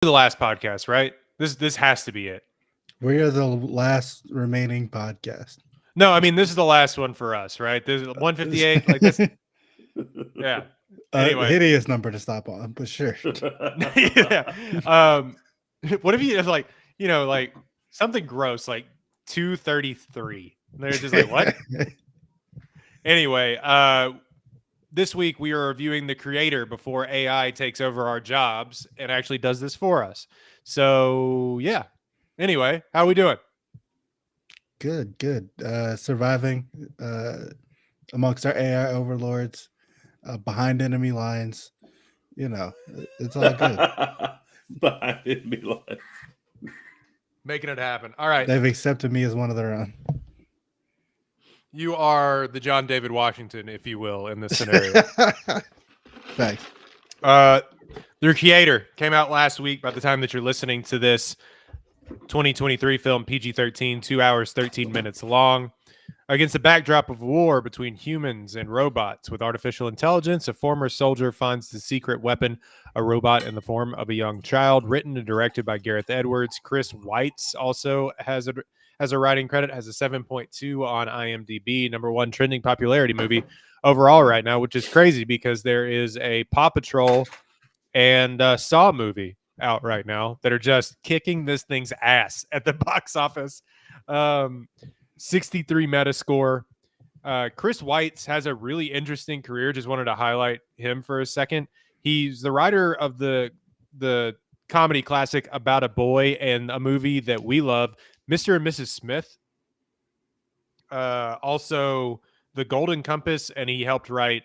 The last podcast, right? This has to be it. We are the last remaining podcast. No, I mean this is the last one for us, right? This is 158. Like this, yeah. Anyway, Hideous number to stop on, but sure. yeah. What if you like like something gross like 233? They're just like what? Anyway, this week we are reviewing The Creator before AI takes over our jobs and actually does this for us. So yeah. Anyway, how are we doing? Good. Surviving amongst our AI overlords, behind enemy lines. It's all good. Behind enemy lines. Making it happen. All right. They've accepted me as one of their own. You are the John David Washington, if you will, in this scenario. Thanks. Their Creator came out last week. By the time that you're listening to this, 2023 film, PG-13, 2 hours, 13 minutes long. Against the backdrop of war between humans and robots with artificial intelligence, a former soldier finds the secret weapon, a robot in the form of a young child. Written and directed by Gareth Edwards. Chris Weitz also has a writing credit, has a 7.2 on IMDb, #1 trending popularity movie overall right now, which is crazy because there is a Paw Patrol and Saw movie out right now that are just kicking this thing's ass at the box office. 63 Metascore. Chris Weitz has a really interesting career. Just wanted to highlight him for a second. He's the writer of the comedy classic About a Boy and a movie that we love, Mr. and Mrs. Smith. Also, The Golden Compass, and he helped write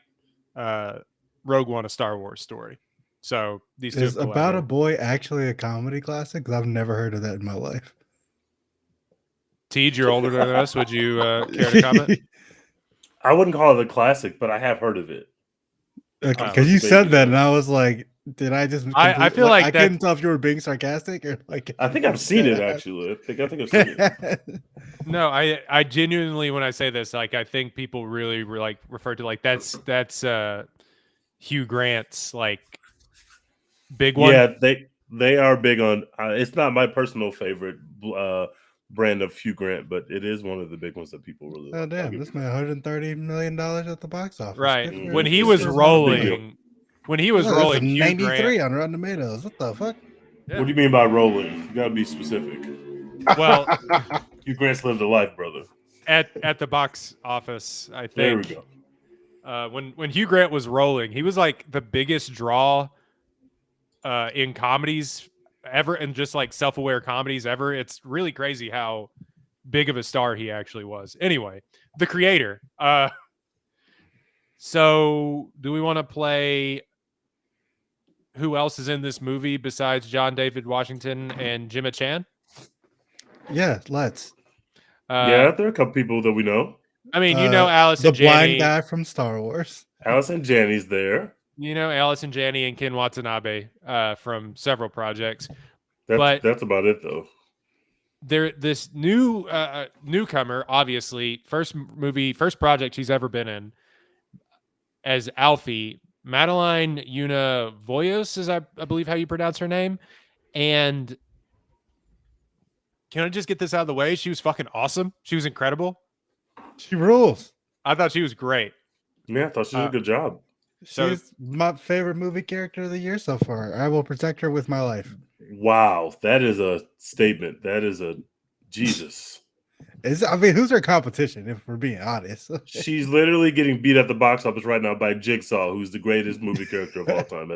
Rogue One, a Star Wars story. So these two is About a Boy actually a comedy classic? Because I've never heard of that in my life. Tej, you're older than us. Would you care to comment? I wouldn't call it a classic, but I have heard of it. Okay, because you said that, and I was like, "Did I just?" I feel like I couldn't tell if you were being sarcastic or like. I think I've seen it actually. I think I've seen it. No, I genuinely, when I say this, like I think people really like refer to like that's Hugh Grant's like big one. Yeah, they are big on. It's not my personal favorite brand of Hugh Grant, but it is one of the big ones that people really like. Oh damn! This made $130 million at the box office. Right when he was rolling, Hugh 93 on Rotten Tomatoes. What the fuck? Yeah. What do you mean by rolling? You gotta be specific. Well, Hugh Grant's lived a life, brother. At the box office, I think. There we go. When Hugh Grant was rolling, he was like the biggest draw in comedies ever, and just like self-aware comedies ever. It's really crazy how big of a star he actually was. Anyway, The Creator. So do we want to play who else is in this movie besides John David Washington and Gemma Chan? Yeah, let's. Yeah, there are a couple people that we know. I mean, Allison the Janney, blind guy from Star Wars. Allison Janney's there. Allison Janney and Ken Watanabe from several projects. That's about it, though. This new newcomer, obviously, first project she's ever been in, as Alfie, Madeline Voyos is I believe how you pronounce her name. And can I just get this out of the way? She was fucking awesome. She was incredible. She rules. I thought she was great. Yeah, I thought she did a good job. She's my favorite movie character of the year so far. I will protect her with my life. Wow, that is a statement. That is a Jesus. Who's her competition, if we're being honest? She's literally getting beat at the box office right now by Jigsaw, who's the greatest movie character of all time.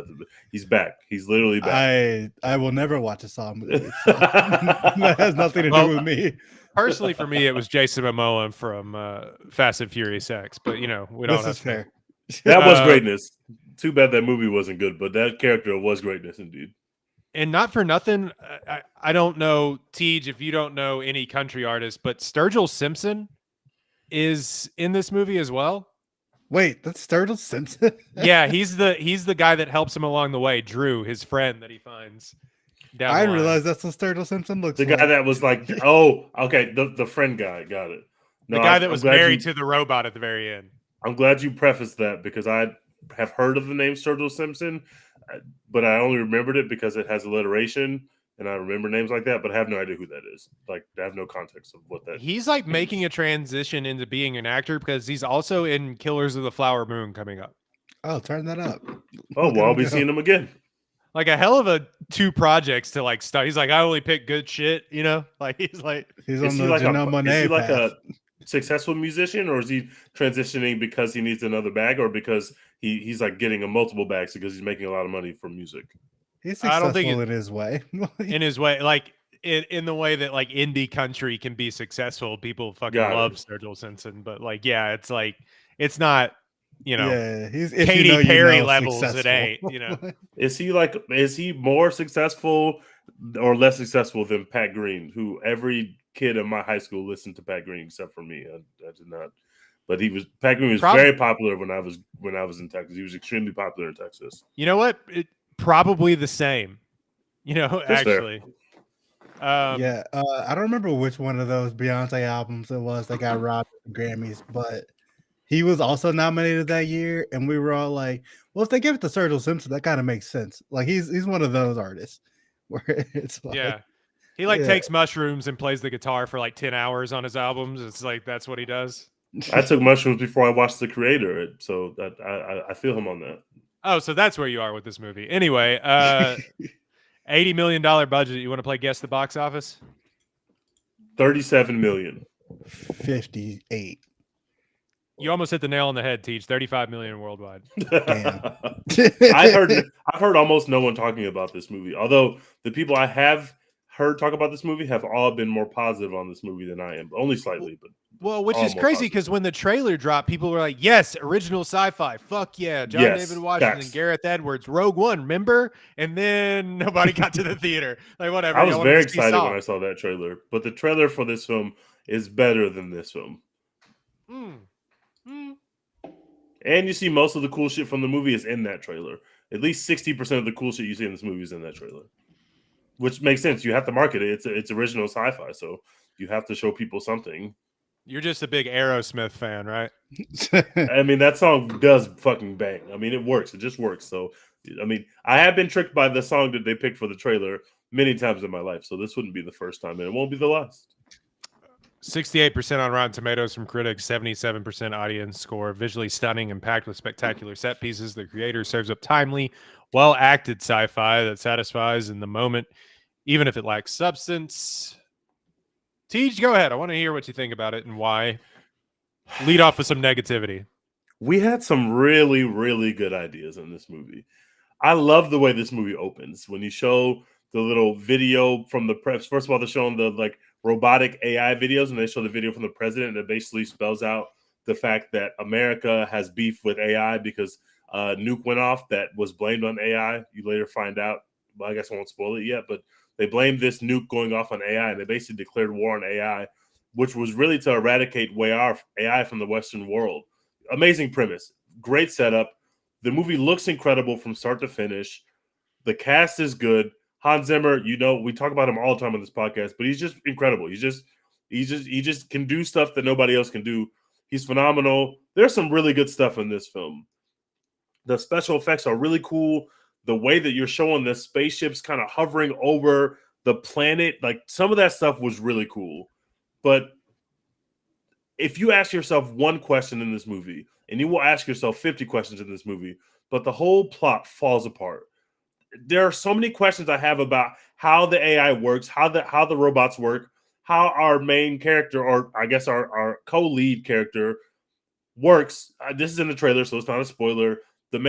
He's back. He's literally back. I will never watch a Saw movie. So that has nothing to do with me. Personally, for me, it was Jason Momoa from Fast and Furious X. But, we don't this is fair. That was greatness. Too bad that movie wasn't good, but that character was greatness indeed. And not for nothing, I don't know, Tej, if you don't know any country artist, but Sturgill Simpson is in this movie as well. Wait, that's Sturgill Simpson? Yeah, he's the guy that helps him along the way, Drew, his friend that he finds. I didn't realize that's what Sturgill Simpson looks like. The guy that was like, oh, okay, the friend guy, got it. No, the guy that was married to the robot at the very end. I'm glad you prefaced that because I have heard of the name Sturgill Simpson. but I only remembered it because it has alliteration, and I remember names like that, but I have no idea who that is. Like, I have no context of what that. He's like making a transition into being an actor because he's also in Killers of the Flower Moon coming up. Oh, turn that up. Oh, Let well, I'll him be go. seeing him again. Like a hell of a 2 projects to like start. He's like, I only pick good shit, you know? Like he's like, He's Is on he the like Janelle Monáe path. a successful musician, or is he transitioning because he needs another bag, or because he's like getting a multiple bags because he's making a lot of money from music? He's I don't successful think in his way. in his way, like in the way that like indie country can be successful. People fucking Got it. love Sturgill Simpson, but like, yeah, it's like it's not, you know, Yeah, he's if Katy you know, Perry you know, levels. It successful. ain't, you know. Is he more successful or less successful than Pat Green, who every kid in my high school listened to Pat Green except for me? I did not. But Pat Green was very popular when I was in Texas. He was extremely popular in Texas. You know what? Probably the same. You know, That's fair. actually. Yeah, I don't remember which one of those Beyonce albums it was that got robbed of the Grammys, but he was also nominated that year, and we were all like, "Well, if they give it to Sturgill Simpson, that kind of makes sense." Like he's one of those artists where it's like, Yeah. He like yeah. takes mushrooms and plays the guitar for like 10 hours on his albums. It's like that's what he does. I took mushrooms before I watched The Creator, so that I feel him on that. Oh, so that's where you are with this movie. Anyway, $80 million budget. You want to play guess the box office? 37 million. 58. You almost hit the nail on the head, Teach. 35 million worldwide. Damn. I've heard almost no one talking about this movie. Although the people I have heard talk about this movie have all been more positive on this movie than I am. Only slightly, but Well, which all is more crazy positive. because when the trailer dropped, people were like, yes, original sci-fi. Fuck yeah. John Yes, David Washington, facts. Gareth Edwards, Rogue One, remember? And then nobody got to the theater. Like, whatever. I was y'all wanted very to see excited Saw. when I saw that trailer. But the trailer for this film is better than this film. And you see most of the cool shit from the movie is in that trailer. At least 60% of the cool shit you see in this movie is in that trailer. Which makes sense. You have to market it. It's original sci-fi, so you have to show people something. You're just a big Aerosmith fan, right? I mean, that song does fucking bang. I mean, it works. It just works. So, I mean, I have been tricked by the song that they picked for the trailer many times in my life. So this wouldn't be the first time, and it won't be the last. 68% on Rotten Tomatoes from critics, 77% audience score. Visually stunning and packed with spectacular set pieces. The creator serves up timely, well-acted sci-fi that satisfies in the moment, even if it lacks substance. Tej, go ahead. I want to hear what you think about it and why. Lead off with some negativity. We had some really, really good ideas in this movie. I love the way this movie opens. When you show the little video from the press, first of all, they're showing the like robotic AI videos, and they show the video from the president that basically spells out the fact that America has beef with AI because a nuke went off that was blamed on AI. You later find out, well, I guess I won't spoil it yet, but they blamed this nuke going off on AI, and they basically declared war on AI, which was really to eradicate AI from the Western world. Amazing premise, great setup. The movie looks incredible from start to finish. The cast is good. Hans Zimmer, you know, we talk about him all the time on this podcast, but he's just incredible. He just can do stuff that nobody else can do. He's phenomenal. There's some really good stuff in this film. The special effects are really cool. The way that you're showing the spaceships kind of hovering over the planet, like some of that stuff was really cool. But if you ask yourself one question in this movie, and you will ask yourself 50 questions in this movie, but the whole plot falls apart. There are so many questions I have about how the AI works, how the robots work, how our main character, or I guess our co-lead character, works. This is in the trailer, so it's not a spoiler. The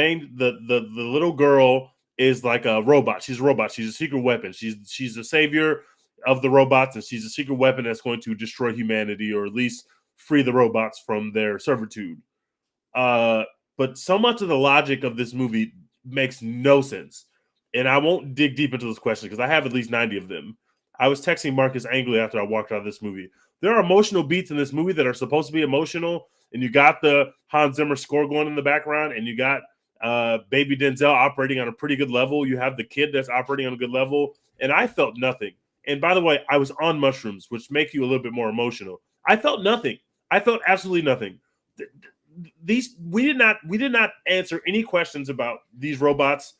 little girl is like a robot. She's a robot. She's a secret weapon. She's the savior of the robots, and she's a secret weapon that's going to destroy humanity, or at least free the robots from their servitude. But so much of the logic of this movie makes no sense. And I won't dig deep into those questions because I have at least 90 of them. I was texting Marcus angrily after I walked out of this movie. There are emotional beats in this movie that are supposed to be emotional, and you got the Hans Zimmer score going in the background, and you got baby Denzel operating on a pretty good level. You have the kid that's operating on a good level, and I felt nothing. And by the way, I was on mushrooms, which make you a little bit more emotional. I felt nothing. I felt absolutely nothing. We did not answer any questions about these robots.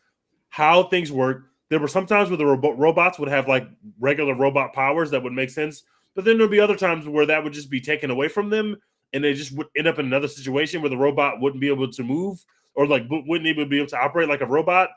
how things work. There were some times where the robots would have like regular robot powers that would make sense, but then there'd be other times where that would just be taken away from them, and they just would end up in another situation where the robot wouldn't be able to move or like wouldn't even be able to operate like a robot.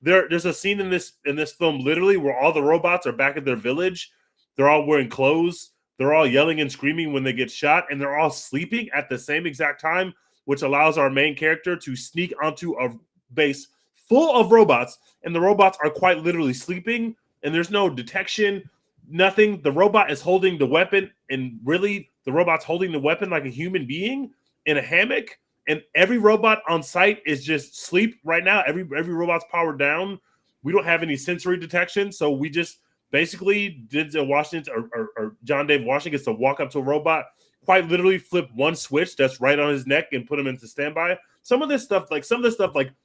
There's a scene in this film literally where all the robots are back at their village. They're all wearing clothes. They're all yelling and screaming when they get shot, and they're all sleeping at the same exact time, which allows our main character to sneak onto a base full of robots, and the robots are quite literally sleeping, and there's no detection, nothing. The robot is holding the weapon, and really, the robot's holding the weapon like a human being in a hammock, and every robot on site is just sleep right now. Every robot's powered down. We don't have any sensory detection, so we just basically Denzel Washington or John David Washington gets to walk up to a robot, quite literally flip one switch that's right on his neck and put him into standby. Some of this stuff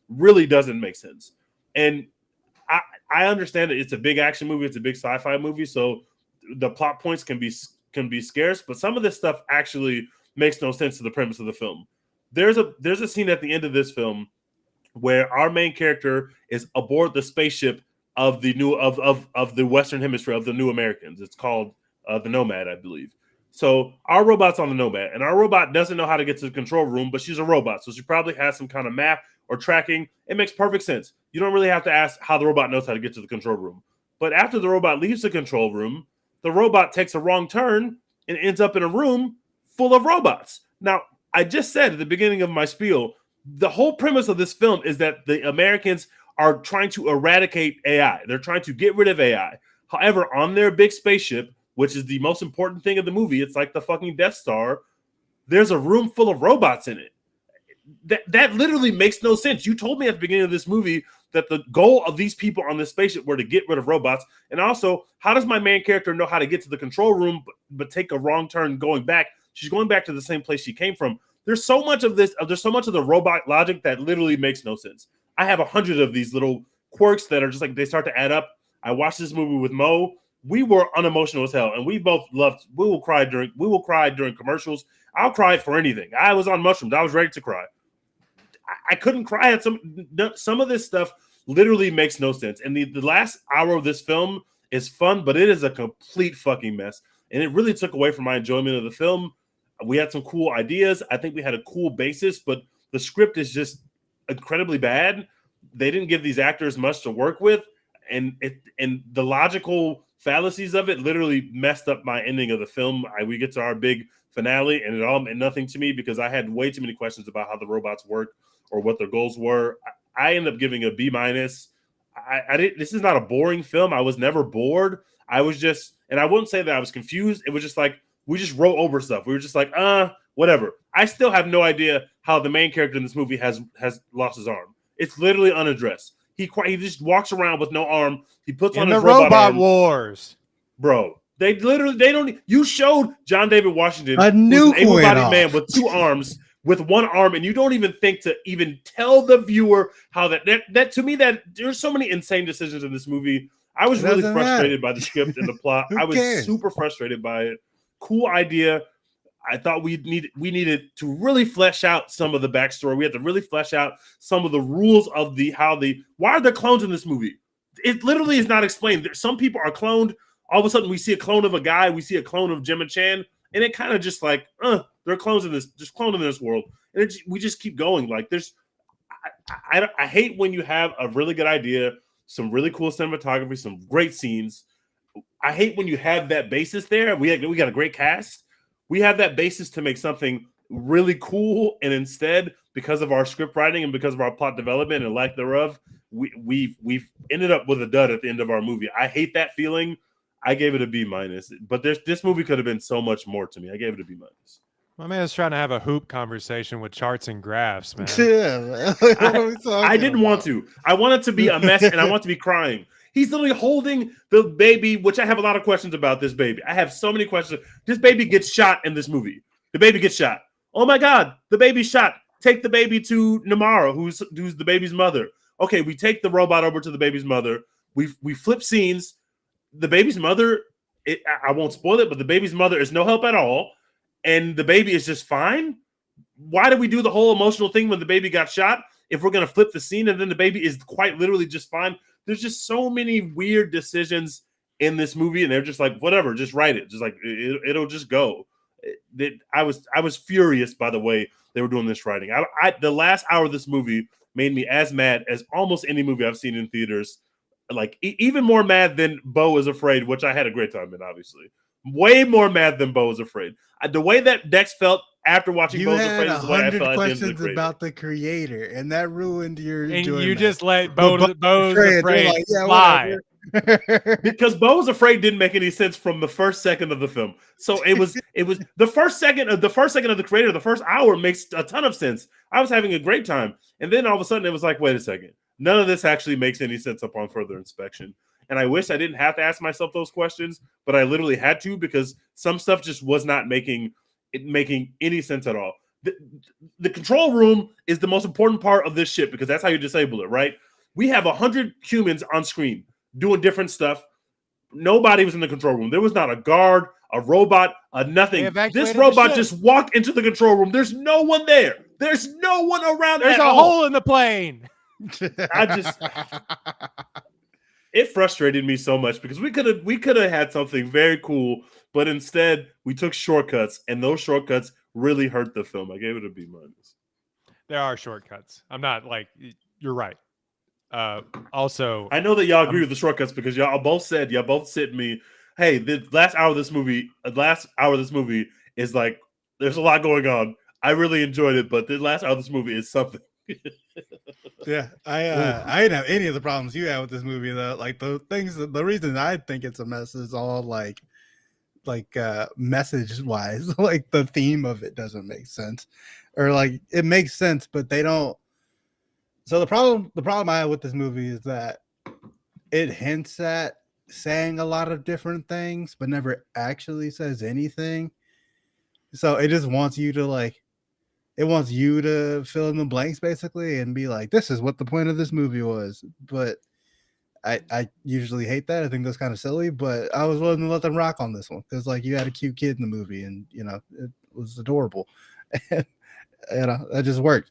really doesn't make sense. And I understand that it's a big action movie, it's a big sci-fi movie, so the plot points can be scarce, but some of this stuff actually makes no sense to the premise of the film. There's a scene at the end of this film where our main character is aboard the spaceship of the new of the Western Hemisphere of the New Americans. It's called the Nomad, I believe. So our robot's on the Nomad, and our robot doesn't know how to get to the control room, but she's a robot, so she probably has some kind of map or tracking. It makes perfect sense. You don't really have to ask how the robot knows how to get to the control room. But after the robot leaves the control room, the robot takes a wrong turn and ends up in a room full of robots. Now, I just said at the beginning of my spiel, the whole premise of this film is that the Americans are trying to eradicate AI. They're trying to get rid of AI. However, on their big spaceship, which is the most important thing of the movie, it's like the fucking Death Star, there's a room full of robots in it. That literally makes no sense. You told me at the beginning of this movie that the goal of these people on this spaceship were to get rid of robots. And also, how does my main character know how to get to the control room but take a wrong turn going back? She's going back to the same place she came from. There's so much of this. There's so much of the robot logic that literally makes no sense. I have 100 of these little quirks that are just like they start to add up. I watched this movie with Mo. We were unemotional as hell, and we both loved. We will cry during commercials. I'll cry for anything. I was on mushrooms. I was ready to cry. I couldn't cry at some of this stuff. Literally makes no sense. And the last hour of this film is fun, but it is a complete fucking mess, and it really took away from my enjoyment of the film. We had some cool ideas. I think we had a cool basis, but the script is just incredibly bad. They didn't give these actors much to work with, and the logical fallacies of it literally messed up my ending of the film. We get to our big finale, and it all meant nothing to me because I had way too many questions about how the robots work or what their goals were. I ended up giving a B-. I didn't. This is not a boring film. I was never bored. I was just, and I wouldn't say that I was confused. It was just like we just wrote over stuff. We were just like, whatever. I still have no idea how the main character in this movie has lost his arm. It's literally unaddressed. He just walks around with no arm. He puts on his robot arm. Wars, bro. They don't. You showed John David Washington, a new able-bodied man with two arms, with one arm, and you don't even think to even tell the viewer how that to me that there's so many insane decisions in this movie. I was really frustrated by the script and the plot. I was super frustrated by it. Cool idea. I thought we needed to really flesh out some of the backstory. We had to really flesh out some of the rules of why are there clones in this movie? It literally is not explained. Some people are cloned. All of a sudden, we see a clone of a guy. We see a clone of Gemma Chan, and it kind of just like, they're clones in this, just cloned in this world, and we just keep going. Like I hate when you have a really good idea, some really cool cinematography, some great scenes. I hate when you have that basis there. We got a great cast. We have that basis to make something really cool, and instead, because of our script writing and because of our plot development and lack thereof, we've ended up with a dud at the end of our movie. I hate that feeling. I gave it a B-, but this movie could have been so much more to me. I gave it a B-. My man's trying to have a hoop conversation with charts and graphs, man. Yeah, man. I didn't want to. I wanted to be a mess, and I want to be crying. He's literally holding the baby, which I have a lot of questions about this baby. I have so many questions. This baby gets shot in this movie. The baby gets shot. Oh my God, the baby's shot. Take the baby to Namara, who's the baby's mother. Okay, we take the robot over to the baby's mother. We flip scenes. The baby's mother, I won't spoil it, but the baby's mother is no help at all. And the baby is just fine. Why did we do the whole emotional thing when the baby got shot? if we're gonna flip the scene and then the baby is quite literally just fine. There's just so many weird decisions in this movie, and they're just like, whatever, just write it, just like it'll just go. I was furious by the way they were doing this writing. The last hour of this movie made me as mad as almost any movie I've seen in theaters. Like even more mad than Beau is Afraid, which I had a great time in, obviously. Way more mad than Beau is Afraid. The way that Dex felt after watching Beau is Afraid is the way I felt at the end of the about the creator, and that ruined your enjoyment. You just let Beau is Afraid like, yeah, fly. Because Beau is Afraid didn't make any sense from the first second of the film. So it was the first second of the creator, the first hour makes a ton of sense. I was having a great time. And then all of a sudden it was like, wait a second. None of this actually makes any sense upon further inspection. And I wish I didn't have to ask myself those questions, but I literally had to, because some stuff just was not making any sense at all. The control room is the most important part of this shit, because that's how you disable it, right? We have 100 humans on screen doing different stuff. Nobody was in the control room. There was not a guard, a robot, a nothing. This robot just walked into the control room. There's no one there. There's no one around. There's a hole in the plane. It frustrated me so much, because we could have had something very cool, but instead we took shortcuts, and those shortcuts really hurt the film. I gave it a B-. There are shortcuts. I'm not like, you're right. Also, I know that y'all agree with the shortcuts, because y'all both said me, hey, the last hour of this movie is like, there's a lot going on. I really enjoyed it, but the last hour of this movie is something. Yeah, I didn't have any of the problems you had with this movie though. Like the reason I think it's a mess is all like message wise. Like the theme of it doesn't make sense, or like it makes sense, but they don't. So the problem I have with this movie is that it hints at saying a lot of different things, but never actually says anything. So it just wants you to fill in the blanks basically and be like, this is what the point of this movie was. But I usually hate that. I think that's kind of silly, but I was willing to let them rock on this one, because like you had a cute kid in the movie, and you know it was adorable, and that just worked.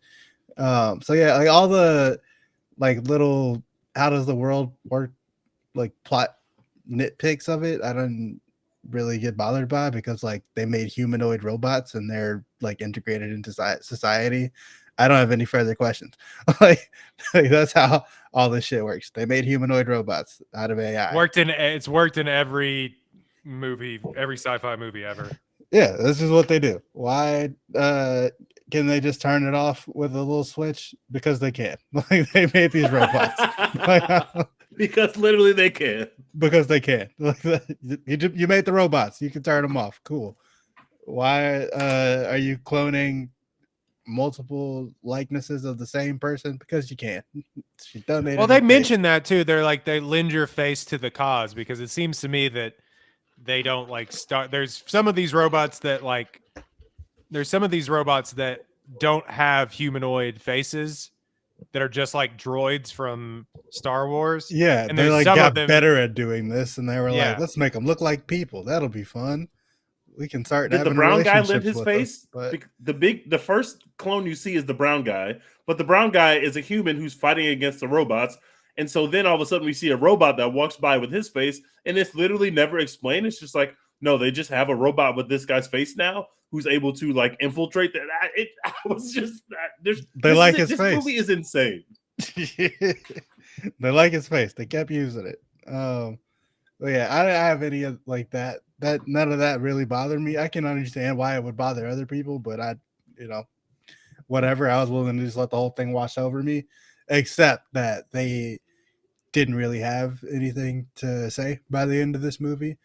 So yeah, like all the like little how does the world work like plot nitpicks of it, I don't really get bothered by, because like they made humanoid robots and they're like integrated into society. I don't have any further questions. like that's how all this shit works. They made humanoid robots out of AI. It's worked in every movie, every sci-fi movie ever. Yeah, this is what they do. Why can they just turn it off with a little switch? Because they can. Like they made these robots. Because literally they can. Because they can. You made the robots. You can turn them off. Cool. Why are you cloning multiple likenesses of the same person? Because you can. She donated. Well, they mentioned that too. They're like, they lend your face to the cause, because it seems to me that they don't like start. There's some of these robots that don't have humanoid faces, that are just like droids from Star Wars. Yeah, and they like got better at doing this, and they were like, let's make them look like people. That'll be fun. We can start. Did the brown guy lift his face? But the first clone you see is the brown guy, but the brown guy is a human who's fighting against the robots. And so then all of a sudden we see a robot that walks by with his face, and it's literally never explained. It's just like, no, they just have a robot with this guy's face now who's able to like infiltrate that. I was just this movie is insane. They like his face. They kept using it. But yeah, I don't have any of like that. That none of that really bothered me. I can understand why it would bother other people, but whatever. I was willing to just let the whole thing wash over me, except that they didn't really have anything to say by the end of this movie.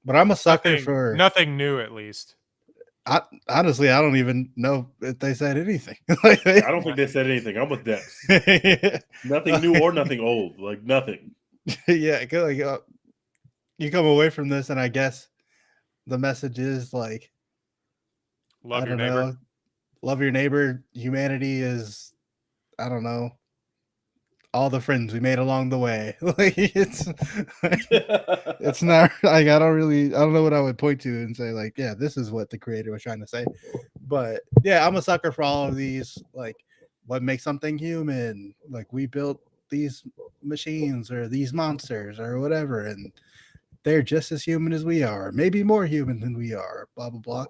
But I'm a sucker for nothing new, at least. Honestly, I don't even know if they said anything. I don't think they said anything. I'm with Dex. Nothing new or nothing old. Like nothing. Yeah, like you come away from this, and I guess the message is like, love your neighbor. Love your neighbor. Humanity is, I don't know, all the friends we made along the way. Like it's not like I don't know what I would point to and say like, yeah, this is what the creator was trying to say. But yeah, I'm a sucker for all of these like what makes something human. Like we built these machines or these monsters or whatever, and they're just as human as we are, maybe more human than we are. Blah blah blah.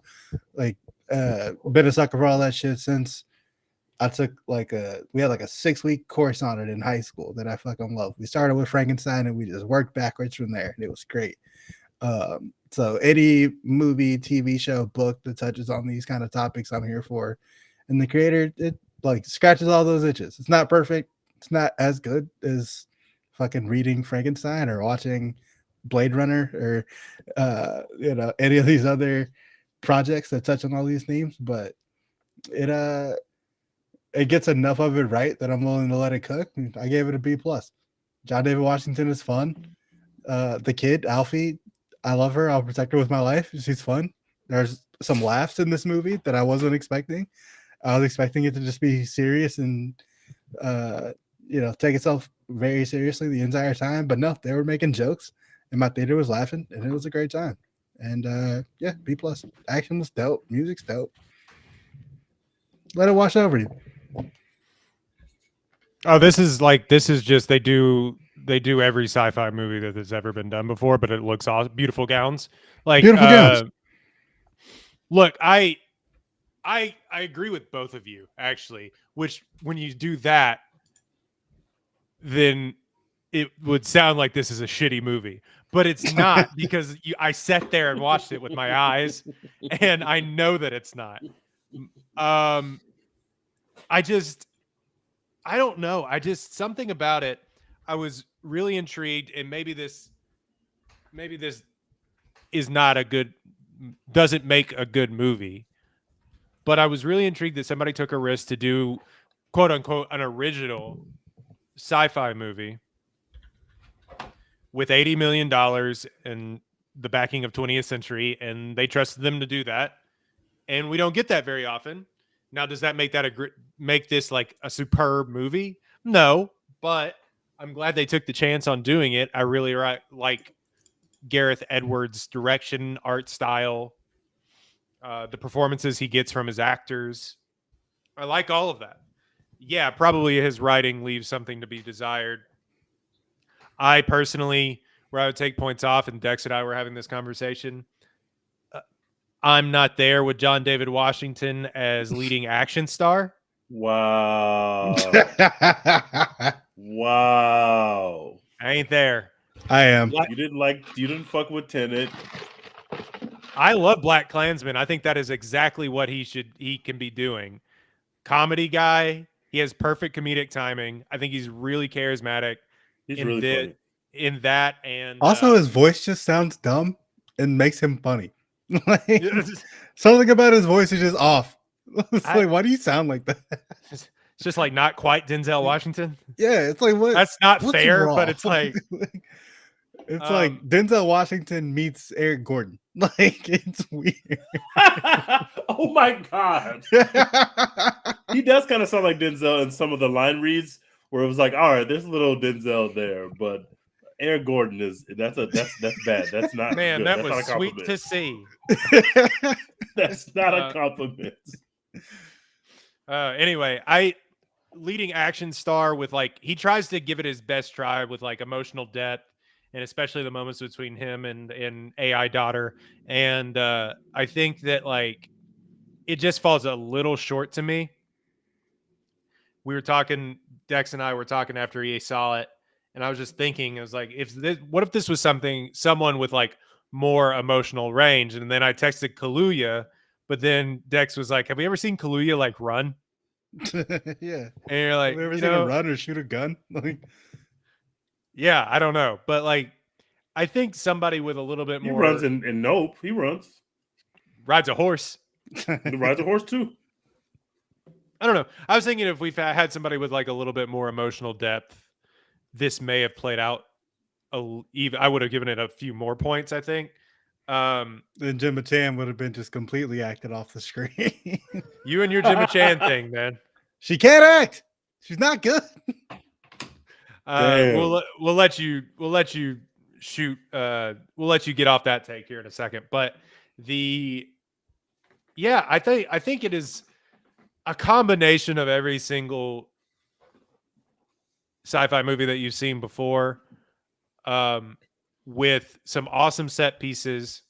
Like, been a sucker for all that shit since I took we had like a 6-week course on it in high school that I fucking love. We started with Frankenstein and we just worked backwards from there, and it was great. So any movie, TV show, book that touches on these kind of topics, I'm here for. And the creator, it like scratches all those itches. It's not perfect. It's not as good as fucking reading Frankenstein or watching Blade Runner or any of these other projects that touch on all these themes, but it gets enough of it right that I'm willing to let it cook. I gave it a B+. John David Washington is fun. The kid, Alfie, I love her. I'll protect her with my life. She's fun. There's some laughs in this movie that I wasn't expecting. I was expecting it to just be serious and take itself very seriously the entire time. But no, they were making jokes and my theater was laughing and it was a great time. And B+. Action was dope. Music's dope. Let it wash over you. Oh, this is just they do every sci-fi movie that has ever been done before, but it looks awesome. Beautiful gowns. Like beautiful gowns. Look, I agree with both of you, actually, which when you do that, then it would sound like this is a shitty movie, but it's not because I sat there and watched it with my eyes and I know that it's not. I don't know. Something about it. I was really intrigued, and maybe this doesn't make a good movie, but I was really intrigued that somebody took a risk to do, quote unquote, an original sci-fi movie with $80 million and the backing of 20th Century, and they trusted them to do that, and we don't get that very often. Now, does that make this like a superb movie? No, but I'm glad they took the chance on doing it. I really like Gareth Edwards' direction, art style, the performances he gets from his actors. I like all of that. Yeah, probably his writing leaves something to be desired. I personally, where I would take points off, and Dex and I were having this conversation, I'm not there with John David Washington as leading action star. Wow. Wow. I ain't there. I am. You didn't fuck with Tenet. I love Black Klansman. I think that is exactly what he can be doing. Comedy guy. He has perfect comedic timing. I think he's really charismatic. He's really funny. In that, and also his voice just sounds dumb and makes him funny. Like, something about his voice is just off. It's like, why do you sound like that? It's just like not quite Denzel Washington. Yeah, it's like what? That's not fair, but it's like it's like Denzel Washington meets Eric Gordon. Like, it's weird. Oh my god, he does kind of sound like Denzel in some of the line reads where it was like, all right, there's a little Denzel there, but Eric Gordon that's bad. That's not man. good. That that's was sweet to see. That's not a compliment. Anyway, leading action star with he tries to give it his best try with emotional depth, and especially the moments between him and AI daughter. And I think that it just falls a little short to me. We were talking, Dex and I were talking after he saw it, and I was just thinking, I was like, what if this was someone with more emotional range? And then I texted Kaluuya, but then Dex was like, have we ever seen Kaluuya run? Yeah. And you're like, have we ever seen him run or shoot a gun? Yeah, I don't know. But I think somebody with a little bit more. He runs in Nope. He runs. Rides a horse. He rides a horse too. I don't know. I was thinking if we've had somebody with a little bit more emotional depth, this may have played out. I would have given it a few more points, I think. Then Gemma Chan would have been just completely acted off the screen. You and your Gemma Chan thing, man. She can't act. She's not good. We'll let you shoot. We'll let you get off that take here in a second. But I think it is. a combination of every single sci-fi movie that you've seen before, with some awesome set pieces,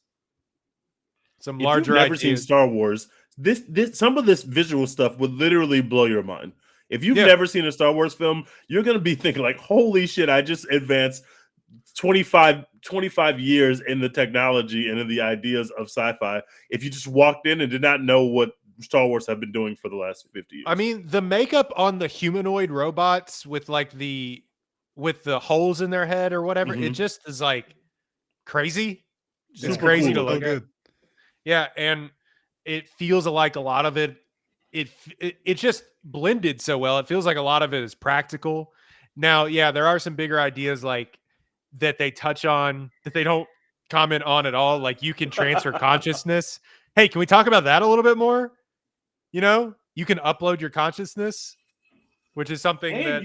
some If you've larger never seen ideas. Star Wars, this some of this visual stuff would literally blow your mind. If you've Yeah. never seen a Star Wars film, you're going to be thinking like, holy shit, I just advanced 25 years in the technology and in the ideas of sci-fi. If you just walked in and did not know what Star Wars have been doing for the last 50 years. I mean, the makeup on the humanoid robots with the holes in their head or whatever, it just is like crazy. It's Super crazy cool. to look at. Yeah, and it feels like a lot of it just blended so well. It feels like a lot of it is practical. Now, yeah, there are some bigger ideas like that they touch on that they don't comment on at all. Like you can transfer consciousness. Hey, can we talk about that a little bit more? You know, you can upload your consciousness, which is something And that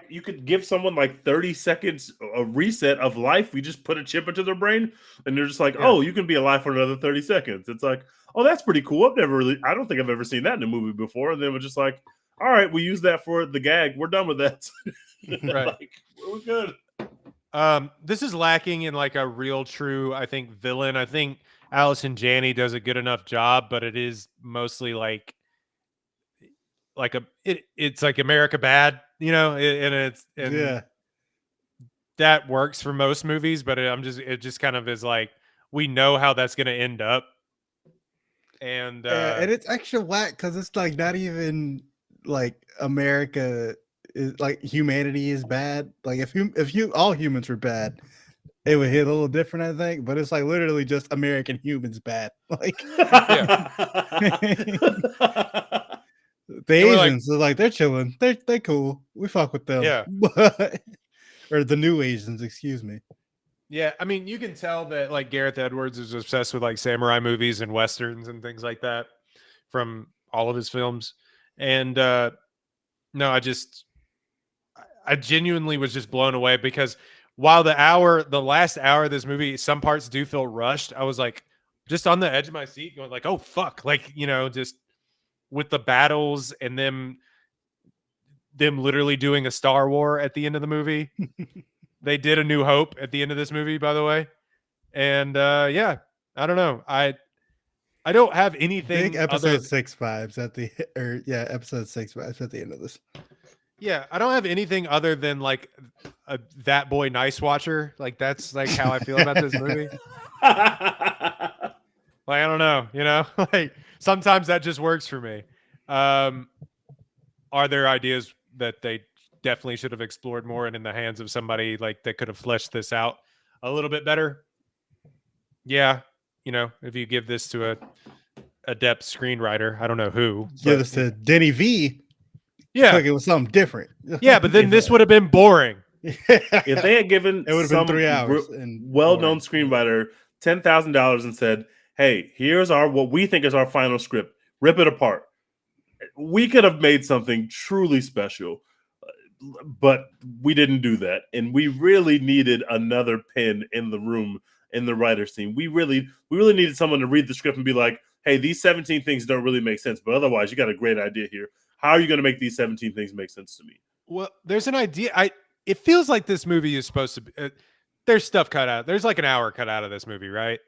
you could give someone like 30 seconds a reset of life. We just put a chip into their brain and they're just like, oh, you can be alive for another 30 seconds. It's like, oh, that's pretty cool. I don't think I've ever seen that in a movie before. And then we're just like, all right, we use that for the gag. We're done with that. Right. Like, we're good. This is lacking in like a real true, I think, villain. I think Allison Janney does a good enough job, but it is mostly like it's like America Bad, you know, and that works for most movies, but it just kind of is like we know how that's going to end up, and it's extra whack because it's like not even like America is like humanity is bad. Like if you all humans were bad, it would hit a little different, I think. But it's like literally just American humans bad. Like the Asians are like they're chilling, they're cool. We fuck with them. Yeah. Or the new Asians, excuse me. Yeah, I mean, you can tell that like Gareth Edwards is obsessed with like samurai movies and westerns and things like that from all of his films. And no, I genuinely was just blown away because while the last hour of this movie, some parts do feel rushed, I was like just on the edge of my seat going like, oh fuck, like, you know, just with the battles and them literally doing a Star War at the end of the movie. They did A New Hope at the end of this movie, by the way. And yeah, I don't know. I don't have anything. Big episode 6 vibes at the episode 6 vibes at the end of this. Yeah, I don't have anything other than like that boy Nice Watcher. Like that's like how I feel about this movie. Like I don't know, you know, like sometimes that just works for me. Are there ideas that they definitely should have explored more and in the hands of somebody like that could have fleshed this out a little bit better? Yeah, you know, if you give this to a adept screenwriter, I don't know who. Give this to Denny V. Yeah, it was something different. Yeah, but then this would have been boring. If they had given it would have been 3 hours and well-known screenwriter $10,000 and said, "Hey, here's what we think is our final script. Rip it apart." We could have made something truly special, but we didn't do that, and we really needed another pen in the room in the writers' team. We really needed someone to read the script and be like, "Hey, these 17 things don't really make sense, but otherwise, you got a great idea here. How are you going to make these 17 things make sense to me?" Well, there's an idea. It feels like this movie is supposed to be. There's stuff cut out. There's like an hour cut out of this movie, right?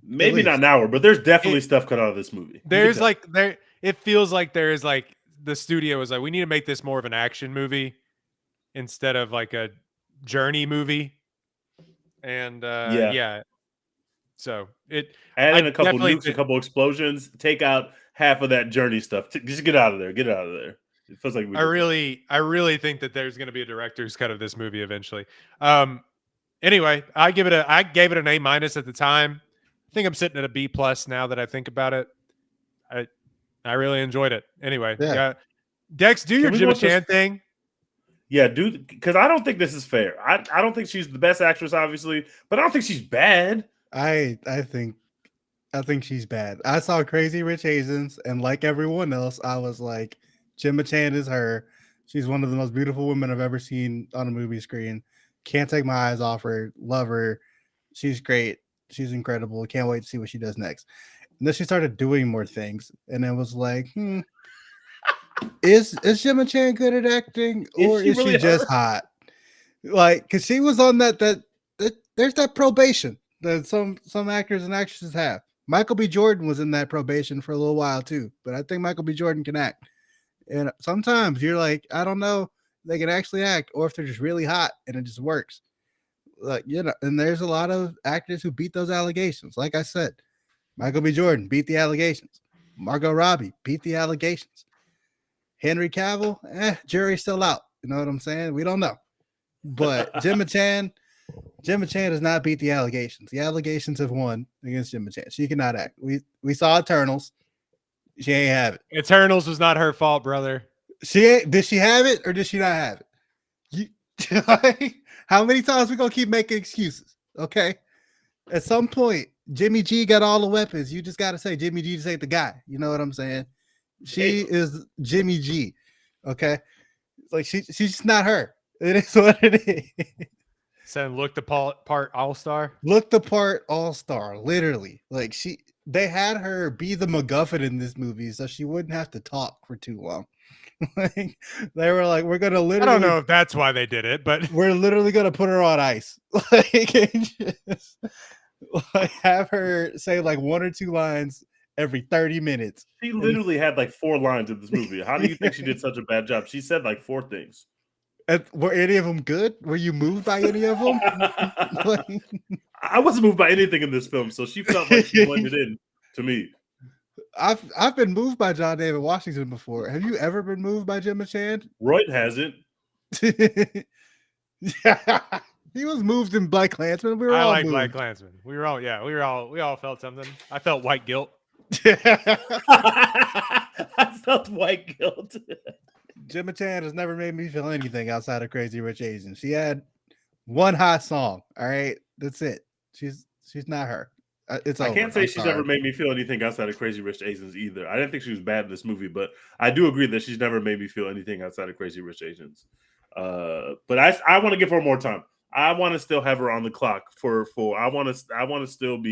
Maybe not an hour, but there's definitely stuff cut out of this movie. There's like there. It feels like there is like the studio was like, we need to make this more of an action movie instead of like a journey movie. And yeah. So add in a couple nukes, a couple explosions, take out half of that journey stuff. Just get out of there. Get out of there. It feels like I really think that there's going to be a director's cut of this movie eventually. Anyway, I gave it an A- at the time. I think I'm sitting at a B+ now that I think about it. I really enjoyed it. Anyway, yeah. Dex, do your Gemma Chan thing. Yeah, dude, because I don't think this is fair. I don't think she's the best actress, obviously, but I don't think she's bad. I think she's bad. I saw Crazy Rich Asians, and like everyone else, I was like, Gemma Chan is her. She's one of the most beautiful women I've ever seen on a movie screen. Can't take my eyes off her. Love her. She's great. She's incredible. Can't wait to see what she does next. And then she started doing more things, and it was like, Is Gemma Chan good at acting, or is she just hot? Like, because she was on that there's that probation that some actors and actresses have. Michael B. Jordan was in that probation for a little while too, but I think Michael B. Jordan can act. And sometimes you're like, I don't know, they can actually act, or if they're just really hot and it just works. Like, you know, and there's a lot of actors who beat those allegations. Like I said, Michael B. Jordan beat the allegations. Margot Robbie beat the allegations. Henry Cavill, jury's still out. You know what I'm saying? We don't know. But Gemma Chan does not beat the allegations. The allegations have won against Gemma Chan. She cannot act. We saw Eternals. She ain't have it. Eternals was not her fault, brother. Did she have it or did she not have it? How many times we gonna keep making excuses? Okay. At some point, Jimmy G got all the weapons. You just gotta say Jimmy G just ain't the guy. You know what I'm saying? She is Jimmy G. Okay. Like she's just not her. It is what it is. Saying look the part all-star. Look the part all-star, literally. Like they had her be the MacGuffin in this movie so she wouldn't have to talk for too long. Like, they were like, we're gonna literally, I don't know if that's why they did it, but we're literally gonna put her on ice. Like, and just, like have her say like one or two lines every 30 minutes. She literally had like 4 lines in this movie. How do you think she did such a bad job? She said like 4 things. Were any of them good? Were you moved by any of them? I wasn't moved by anything in this film, so she felt like she blended in to me. I've been moved by John David Washington before. Have you ever been moved by Gemma Chan? Roy hasn't. He was moved in Black Klansman. We were I all like moved. Black Klansman. We all felt something. I felt white guilt. I felt white guilt. Gemma Chan has never made me feel anything outside of Crazy Rich Asians. She had one hot song. All right, that's it. She's not her. It's I over. can't say I'm she's sorry. ever made me feel anything outside of Crazy Rich Asians either. I didn't think she was bad in this movie, but I do agree that she's never made me feel anything outside of Crazy Rich Asians. But I want to give her more time. I want to still have her on the clock for I want to still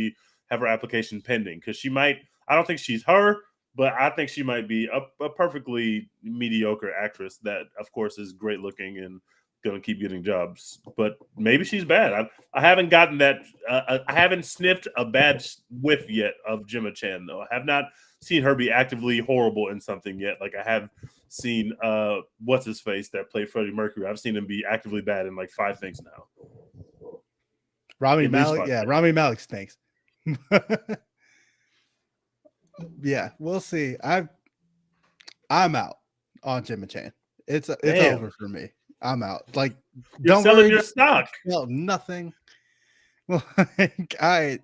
have her application pending because she might. I don't think she's her, but I think she might be a perfectly mediocre actress that, of course, is great looking and going to keep getting jobs. But maybe she's bad. I haven't gotten that. I haven't sniffed a bad whiff yet of Gemma Chan, though. I have not seen her be actively horrible in something yet. Like I have seen what's his face that played Freddie Mercury. I've seen him be actively bad in like 5 things now. Rami Malek, yeah, Rami Malek stinks. Yeah, we'll see. I'm out on Gemma Chan. It's over for me. I'm out. Like, you're don't selling worry, your stock. No, nothing. Like, I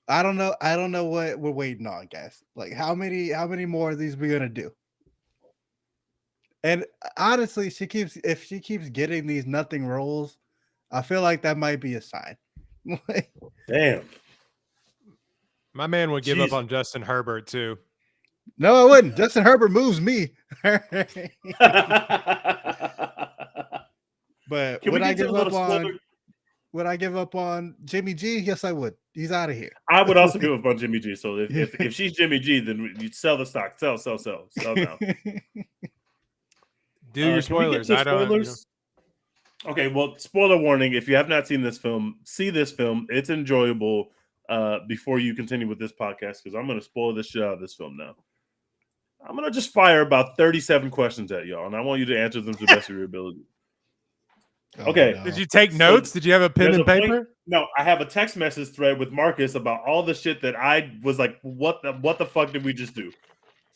don't know. I don't know what we're waiting on, guys. Like, how many more of these we gonna do? And honestly, if she keeps getting these nothing roles, I feel like that might be a sign. Damn. My man would give up on Justin Herbert too. No, I wouldn't. Justin Herbert moves me. But would I give up on Jimmy G? Yes, I would. He's out of here. I would also give up on Jimmy G. So if she's Jimmy G, then you sell the stock. Sell now. Do your spoilers. I don't. Spoilers? Okay, well, spoiler warning. If you have not seen this film, see this film. It's enjoyable. Before you continue with this podcast, because I'm going to spoil this shit out of this film now. I'm going to just fire about 37 questions at y'all, and I want you to answer them to the best of your ability. Okay. No. Did you take notes? Did you have a pen and paper? No, I have a text message thread with Marcus about all the shit that I was like, what the fuck did we just do?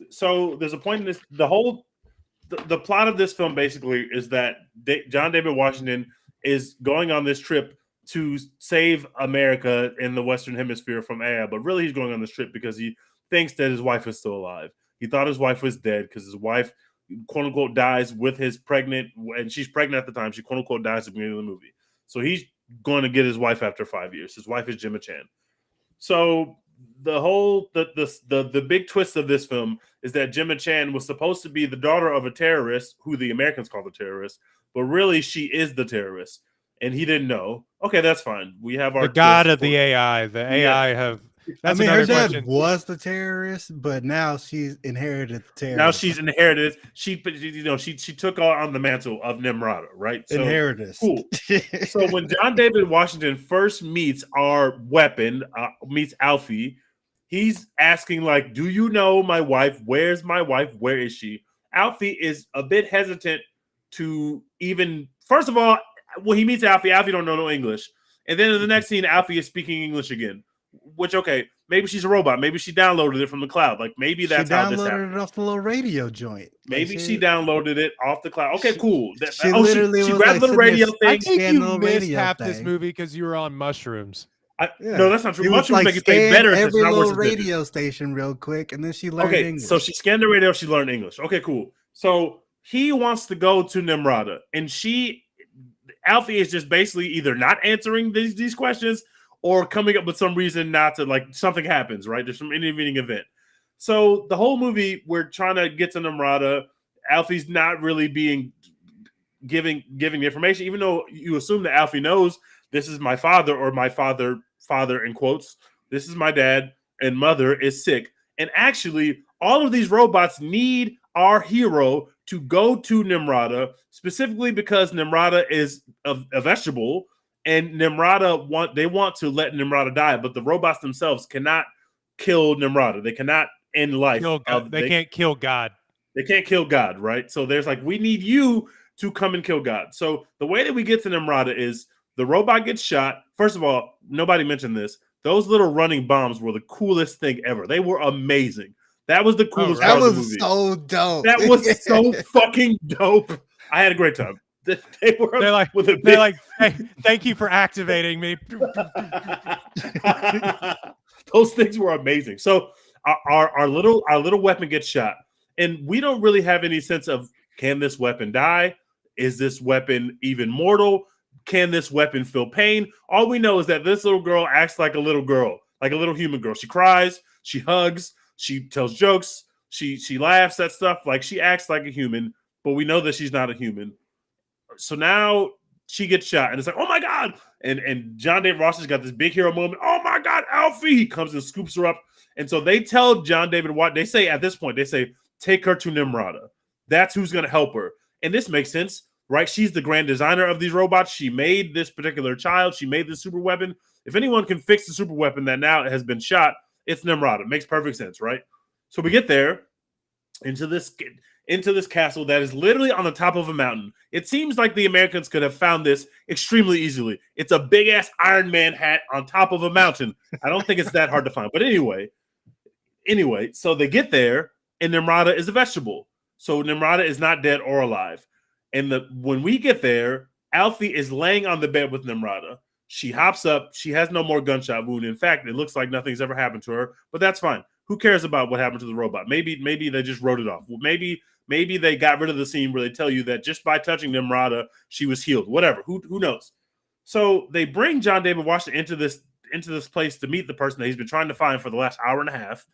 So there's a point in this. The plot of this film basically is that John David Washington is going on this trip to save America in the Western Hemisphere from AI, but really he's going on this trip because he thinks that his wife is still alive. He thought his wife was dead because his wife, quote unquote, dies with his pregnant, and she's pregnant at the time. She, quote unquote, dies at the beginning of the movie. So he's going to get his wife after 5 years. His wife is Gemma Chan. So the big twist of this film is that Gemma Chan was supposed to be the daughter of a terrorist, who the Americans call the terrorist, but really she is the terrorist. And he didn't know. Okay, that's fine. We have our the god of the AI. The AI have That's her another dad question. was the terrorist, but now she's inherited the terrorist. Now she's inherited. She took on the mantle of Nimrata, right? So Inheritance. cool. So when John David Washington first meets our weapon, meets Alfie, he's asking like, "Do you know my wife? Where's my wife? Where is she?" Alfie is a bit hesitant to even. First of all, when he meets Alfie, Alfie don't know no English, and then in the next scene, Alfie is speaking English again. Which, okay, maybe she's a robot. Maybe she downloaded it from the cloud. Like maybe that's how this happened. She downloaded it off the little radio joint. Maybe she downloaded it off the cloud. Okay, cool. She literally she grabbed the radio thing. I think you missed half this movie because you were on mushrooms. No, that's not true. Mushrooms make it taste better. Every little radio station real quick, and then she learned English. So she scanned the radio. She learned English. Okay, cool. So he wants to go to Nimrata, and Alfie is just basically either not answering these questions or coming up with some reason not to, like something happens, right? There's some intervening event. So the whole movie, we're trying to get to Nimrata. Alfie's not really giving the information, even though you assume that Alfie knows this is my father, or my father in quotes. This is my dad, and mother is sick. And actually, all of these robots need our hero to go to Nimrata, specifically because Nimrata is a vegetable. And Nimrata want to let Nimrata die, but the robots themselves cannot kill Nimrata. They cannot end life. They can't kill God. They can't kill God, right? So there's like, we need you to come and kill God. So the way that we get to Nimrata is the robot gets shot. First of all, nobody mentioned this. Those little running bombs were the coolest thing ever. They were amazing. That was the coolest part of the movie. That was so dope. That was so fucking dope. I had a great time. They're like, hey, thank you for activating me. Those things were amazing. So our little weapon gets shot, and we don't really have any sense of, can this weapon die? Is this weapon even mortal? Can this weapon feel pain? All we know is that this little girl acts like a little girl, like a little human girl. She cries, she hugs, she tells jokes, she laughs at stuff. Like, she acts like a human, but we know that she's not a human. So now she gets shot, and it's like, oh my God. And John David Washington's got this big hero moment. Oh my God, Alfie. He comes and scoops her up. And so they tell John David Washington, they say at this point, take her to Nimrata. That's who's going to help her. And this makes sense, right? She's the grand designer of these robots. She made this particular child. She made this super weapon. If anyone can fix the super weapon that now has been shot, it's Nimrata. Makes perfect sense, right? So we get there into this castle that is literally on the top of a mountain. It seems like the Americans could have found this extremely easily. It's a big ass Iron Man hat on top of a mountain. I don't think it's that hard to find. But anyway, so they get there, and Nimrata is a vegetable. So Nimrata is not dead or alive. And when we get there, Alfie is laying on the bed with Nimrata. She hops up. She has no more gunshot wound. In fact, it looks like nothing's ever happened to her, but that's fine. Who cares about what happened to the robot? Maybe they just wrote it off. Maybe they got rid of the scene where they tell you that just by touching Nimrata, she was healed. Whatever. Who knows? So they bring John David Washington into this place to meet the person that he's been trying to find for the last hour and a half.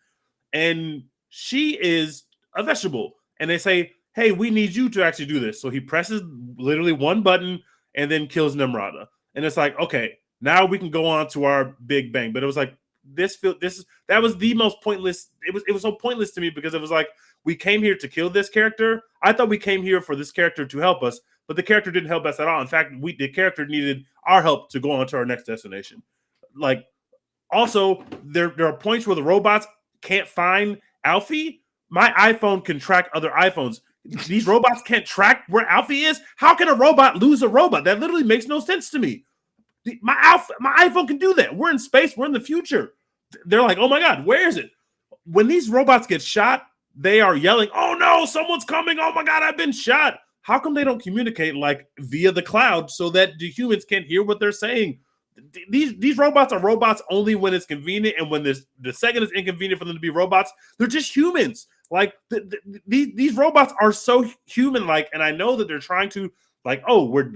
And she is a vegetable. And they say, hey, we need you to actually do this. So he presses literally one button and then kills Nimrata. And it's like, okay, now we can go on to our big bang. But it was like, that was the most pointless. It was so pointless to me, because it was like, we came here to kill this character. I thought we came here for this character to help us, but the character didn't help us at all. In fact, the character needed our help to go on to our next destination. Like, also, there are points where the robots can't find Alfie. My iPhone can track other iPhones. These robots can't track where Alfie is. How can a robot lose a robot? That literally makes no sense to me. My iPhone can do that. We're in space. We're in the future. They're like, oh my God, where is it? When these robots get shot, they are yelling, oh no, someone's coming. Oh my God, I've been shot. How come they don't communicate like via the cloud so that the humans can't hear what they're saying? These robots are robots only when it's convenient, and when the second it's inconvenient for them to be robots, they're just humans. Like these robots are so human-like, and I know that they're trying to, like, oh, we're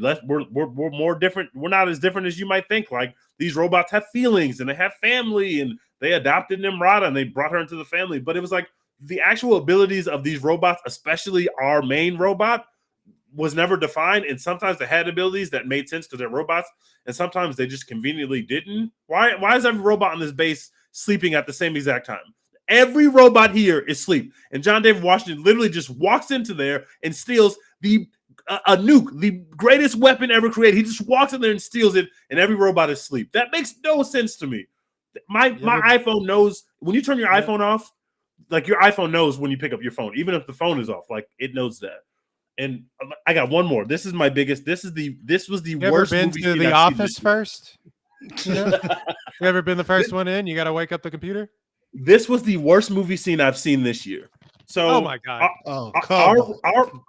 more different. We're not as different as you might think. Like, these robots have feelings and they have family, and they adopted Nimrata and they brought her into the family. But it was like the actual abilities of these robots, especially our main robot, was never defined. And sometimes they had abilities that made sense because they're robots, and sometimes they just conveniently didn't. Why is every robot on this base sleeping at the same exact time. Every robot here is asleep. And John David Washington literally just walks into there and steals a nuke, the greatest weapon ever created. He just walks in there and steals it, and every robot is asleep. That makes no sense to me. My iPhone knows when you turn your iPhone off, like your iPhone knows when you pick up your phone, even if the phone is off, like it knows that. And I got one more. This is my biggest. This was the worst been movie to the office first? You know? You ever been the first one in? You got to wake up the computer. This was the worst movie scene I've seen this year. So, oh my god,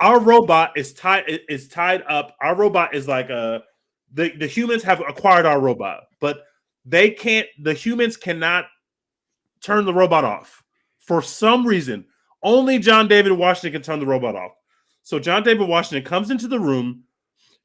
our robot is tied up. Our robot is like the humans have acquired our robot, but they can't. The humans cannot turn the robot off for some reason. Only John David Washington can turn the robot off. So John David Washington comes into the room.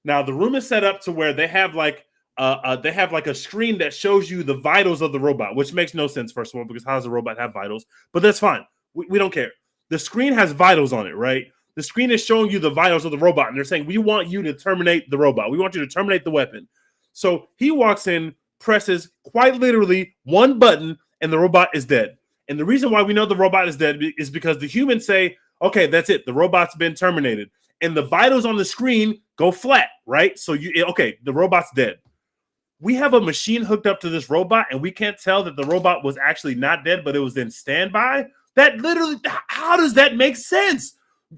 Now the room is set up to where they have like a screen that shows you the vitals of the robot, which makes no sense, first of all, because how does a robot have vitals? But that's fine. We don't care. The screen has vitals on it, right? The screen is showing you the vitals of the robot, and they're saying, we want you to terminate the robot. We want you to terminate the weapon. So he walks in, presses quite literally one button, and the robot is dead. And the reason why we know the robot is dead is because the humans say, okay, that's it. The robot's been terminated. And the vitals on the screen go flat, right? So the robot's dead. We have a machine hooked up to this robot, and we can't tell that the robot was actually not dead, but it was in standby. That literally, how does that make sense?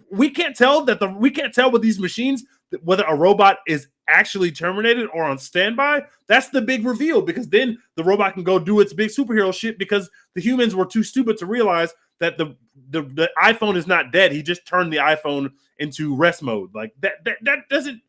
We can't tell with these machines whether a robot is actually terminated or on standby. That's the big reveal, because then the robot can go do its big superhero shit, because the humans were too stupid to realize that the iPhone is not dead. He just turned the iPhone into rest mode. Like that doesn't.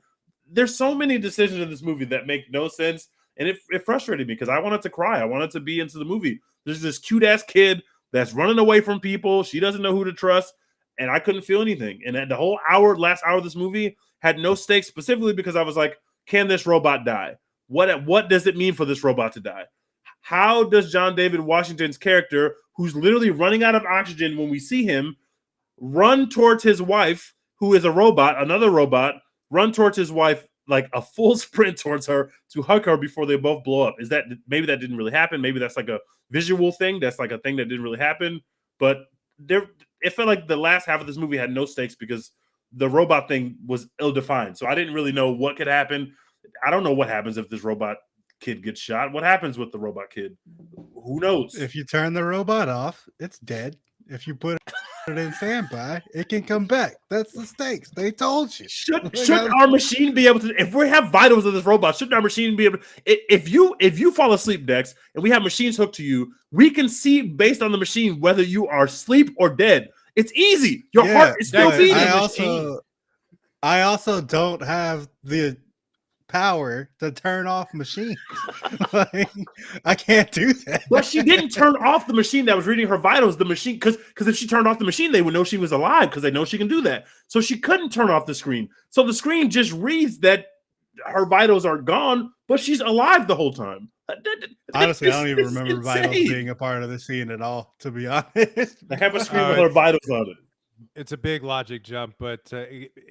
There's so many decisions in this movie that make no sense, and it frustrated me because I wanted to cry. I wanted to be into the movie. There's this cute ass kid that's running away from people. She doesn't know who to trust, and I couldn't feel anything. And the whole last hour of this movie had no stakes, specifically because I was like, can this robot die? What does it mean for this robot to die? How does John David Washington's character, who's literally running out of oxygen when we see him, run towards his wife, who is a robot, another robot, run towards his wife like a full sprint towards her to hug her before they both blow up? Is that maybe that didn't really happen? Maybe that's like a visual thing. That's like a thing that didn't really happen. But it felt like the last half of this movie had no stakes because the robot thing was ill-defined. So I didn't really know what could happen. I don't know what happens if this robot kid gets shot. What happens with the robot kid? Who knows? If you turn the robot off, it's dead. If you put it in standby, it can come back. That's the stakes. They told you. Shouldn't our machine be able to? If we have vitals of this robot, shouldn't our machine be able to? If you fall asleep, Dex, and we have machines hooked to you, we can see based on the machine whether you are asleep or dead. It's easy. Your heart is still beating. I also don't have the power to turn off machines. Like, I can't do that. But she didn't turn off the machine that was reading her vitals. The machine, because if she turned off the machine, they would know she was alive because they know she can do that. So she couldn't turn off the screen. So the screen just reads that her vitals are gone, but she's alive the whole time. Honestly, I don't even remember vitals being a part of the scene at all, to be honest. They have a screen with her vitals on it. It's a big logic jump, but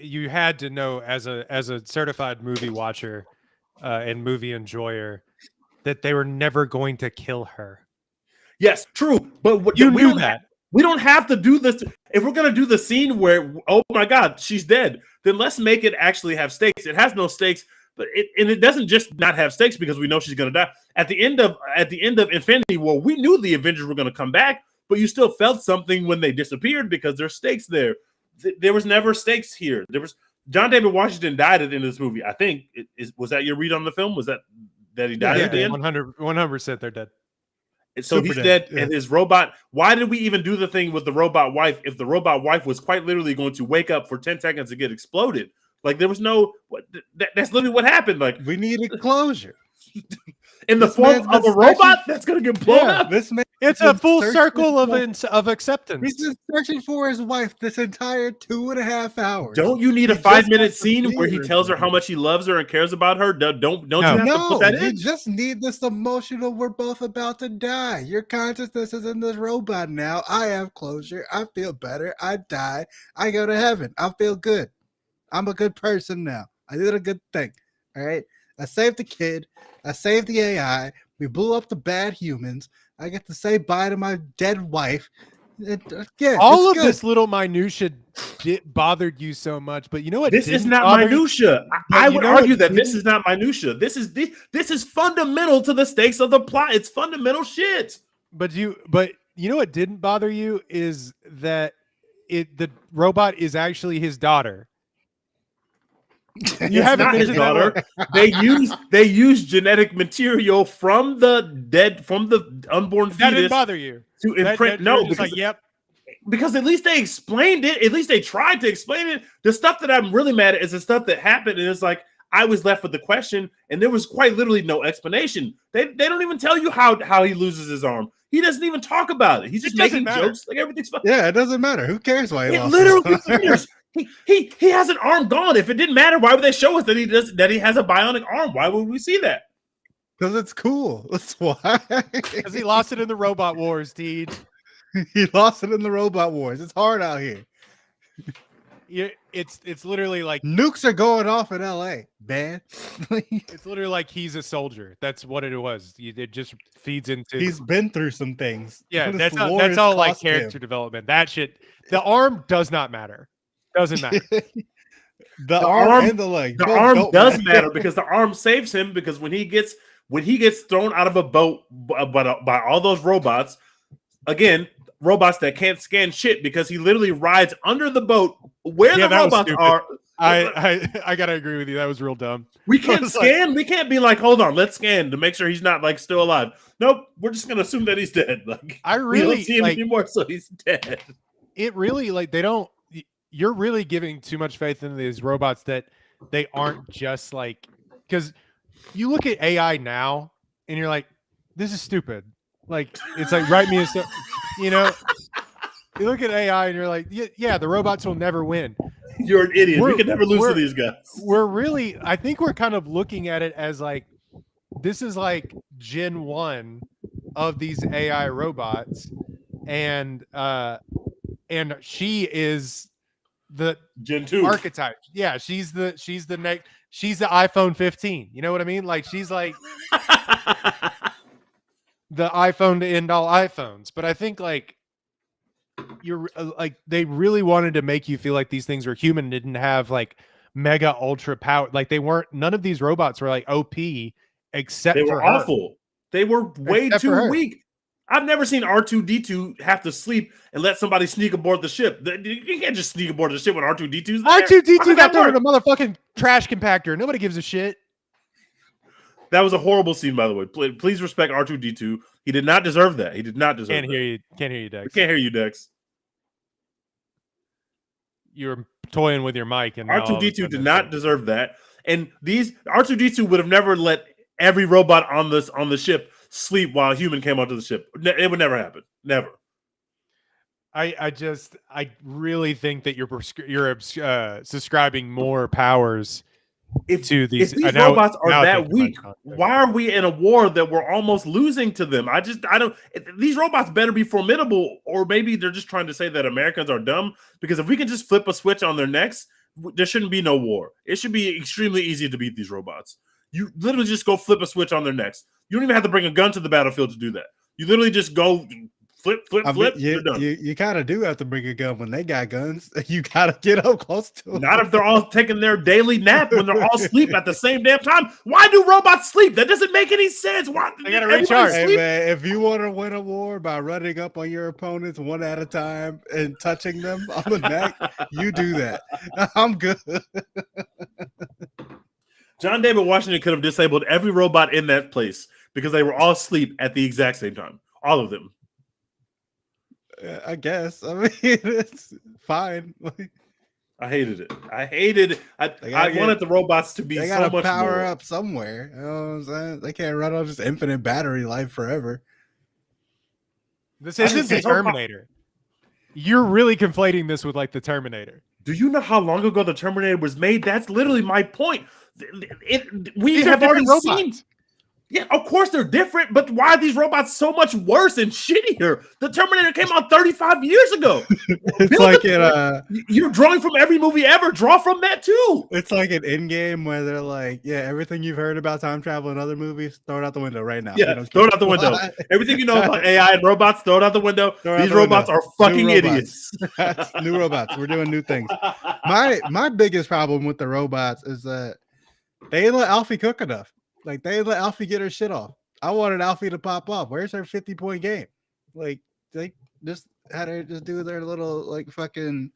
you had to know as a certified movie watcher and movie enjoyer that they were never going to kill her. Yes, true. But you knew that. We don't have to do this. If we're going to do the scene where, oh my God, she's dead, then let's make it actually have stakes. It has no stakes, but it doesn't just not have stakes because we know she's going to die. At the end of Infinity War, we knew the Avengers were going to come back, but you still felt something when they disappeared because there's stakes there. There was never stakes here. John David Washington died at the end of this movie. I think was that your read on the film? Was that he died at the end? 100% they're dead. So super he's dead, yeah. And his robot. Why did we even do the thing with the robot wife if the robot wife was quite literally going to wake up for 10 seconds and get exploded? Like there was no. That's literally what happened. Like we needed closure. In the form of a robot that's going to get blown up. It's a full circle of acceptance. He's been searching for his wife this entire 2.5 hours. Don't you need a 5-minute scene where he tells her how much he loves her and cares about her? Don't you have to put that in? You just need this emotional, we're both about to die. Your consciousness is in this robot now. I have closure. I feel better. I die. I go to heaven. I feel good. I'm a good person now. I did a good thing. All right. I saved the kid. I saved the AI. We blew up the bad humans. I get to say bye to my dead wife. All of this little minutia bothered you so much, but you know what? This is not minutia. I would argue that this is not minutia. This is fundamental to the stakes of the plot. It's fundamental shit. But you know what didn't bother you is that the robot is actually his daughter. You haven't not his daughter. They use genetic material from the unborn fetus. That didn't bother you to imprint. No, because like, yep. Because at least they explained it. At least they tried to explain it. The stuff that I'm really mad at is the stuff that happened, and it's like I was left with the question, and there was quite literally no explanation. They don't even tell you how he loses his arm. He doesn't even talk about it. He's just making jokes like everything's fine. Yeah, it doesn't matter. Who cares why he lost? Literally matters. He has an arm gone. If it didn't matter, why would they show us that he has a bionic arm? Why would we see that? Because it's cool. That's why. Because he lost it in the Robot Wars, dude. He lost it in the Robot Wars. It's hard out here. It's literally like nukes are going off in LA, man. It's literally like he's a soldier. That's what it was. It just feeds into. He's been through some things. Yeah, that's all like character development. That shit. The arm does not matter. Doesn't matter. the arm and the leg. The arm does matter because the arm saves him. Because when he gets thrown out of a boat by all those robots, again, robots that can't scan shit, because he literally rides under the boat where the robots are. I gotta agree with you. That was real dumb. We can't scan. We can't be like, hold on, let's scan to make sure he's not like still alive. Nope, we're just gonna assume that he's dead. Like we don't see him anymore, so he's dead. It really you're really giving too much faith in these robots that they aren't just like, because you look at AI now and you're like, this is stupid. Like it's like write me a you know. You look at AI and you're like, yeah, the robots will never win. You're an idiot. We can never lose to these guys. I think we're kind of looking at it as like, this is like Gen 1 of these AI robots. And she is the Gen 2 archetype. Yeah, she's the iPhone 15. You know what I mean? Like she's like the iPhone to end all iPhones. But I think like you're like, they really wanted to make you feel like these things were human, didn't have like mega ultra power. Like they weren't, none of these robots were like OP except they were for awful. Her. They were way too weak. I've never seen R2-D2 have to sleep and let somebody sneak aboard the ship. You can't just sneak aboard the ship when R2-D2's there. R2-D2 got thrown in a motherfucking trash compactor. Nobody gives a shit. That was a horrible scene, by the way. Please respect R2-D2. He did not deserve that. He did not deserve Can't hear you, Dex. We can't hear you, Dex. You're toying with your mic. And R2-D2 did not deserve that. And these R2-D2 would have never let every robot on the ship sleep while a human came onto the ship. It would never happen. Never. I really think that you're subscribing more powers to these. If these robots are that weak, why are we in a war that we're almost losing to them? I don't. These robots better be formidable, or maybe they're just trying to say that Americans are dumb. Because if we can just flip a switch on their necks, there shouldn't be no war. It should be extremely easy to beat these robots. You literally just go flip a switch on their necks. You don't even have to bring a gun to the battlefield to do that. You literally just go flip. You're done. You kind of do have to bring a gun when they got guns. You got to get up close to them. Not if they're all taking their daily nap when they're all asleep at the same damn time. Why do robots sleep? That doesn't make any sense. Why they gotta recharge? Hey, man, if you want to win a war by running up on your opponents one at a time and touching them on the neck, you do that. I'm good. John David Washington could have disabled every robot in that place because they were all asleep at the exact same time. All of them. I guess. I mean, it's fine. I hated it. I wanted the robots to be so much more. They got to power up somewhere. You know what I'm saying? They can't run on just infinite battery life forever. This isn't the Terminator. You're really conflating this with like the Terminator. Do you know how long ago the Terminator was made? That's literally my point. We have already seen. Yeah, of course they're different, but why are these robots so much worse and shittier? The Terminator came out 35 years ago. It's like you're drawing from every movie ever. Draw from that too. It's like an Endgame where they're like, yeah, everything you've heard about time travel in other movies, throw it out the window right now. Yeah, throw it out the window. Everything you know about AI and robots, throw it out the window. These robots are fucking idiots. New robots. We're doing new things. My biggest problem with the robots is that they didn't let Alfie cook enough. Like, they didn't let Alfie get her shit off. I wanted Alfie to pop off. Where's her 50-point game? Like, they just had her just do their little, like, fucking,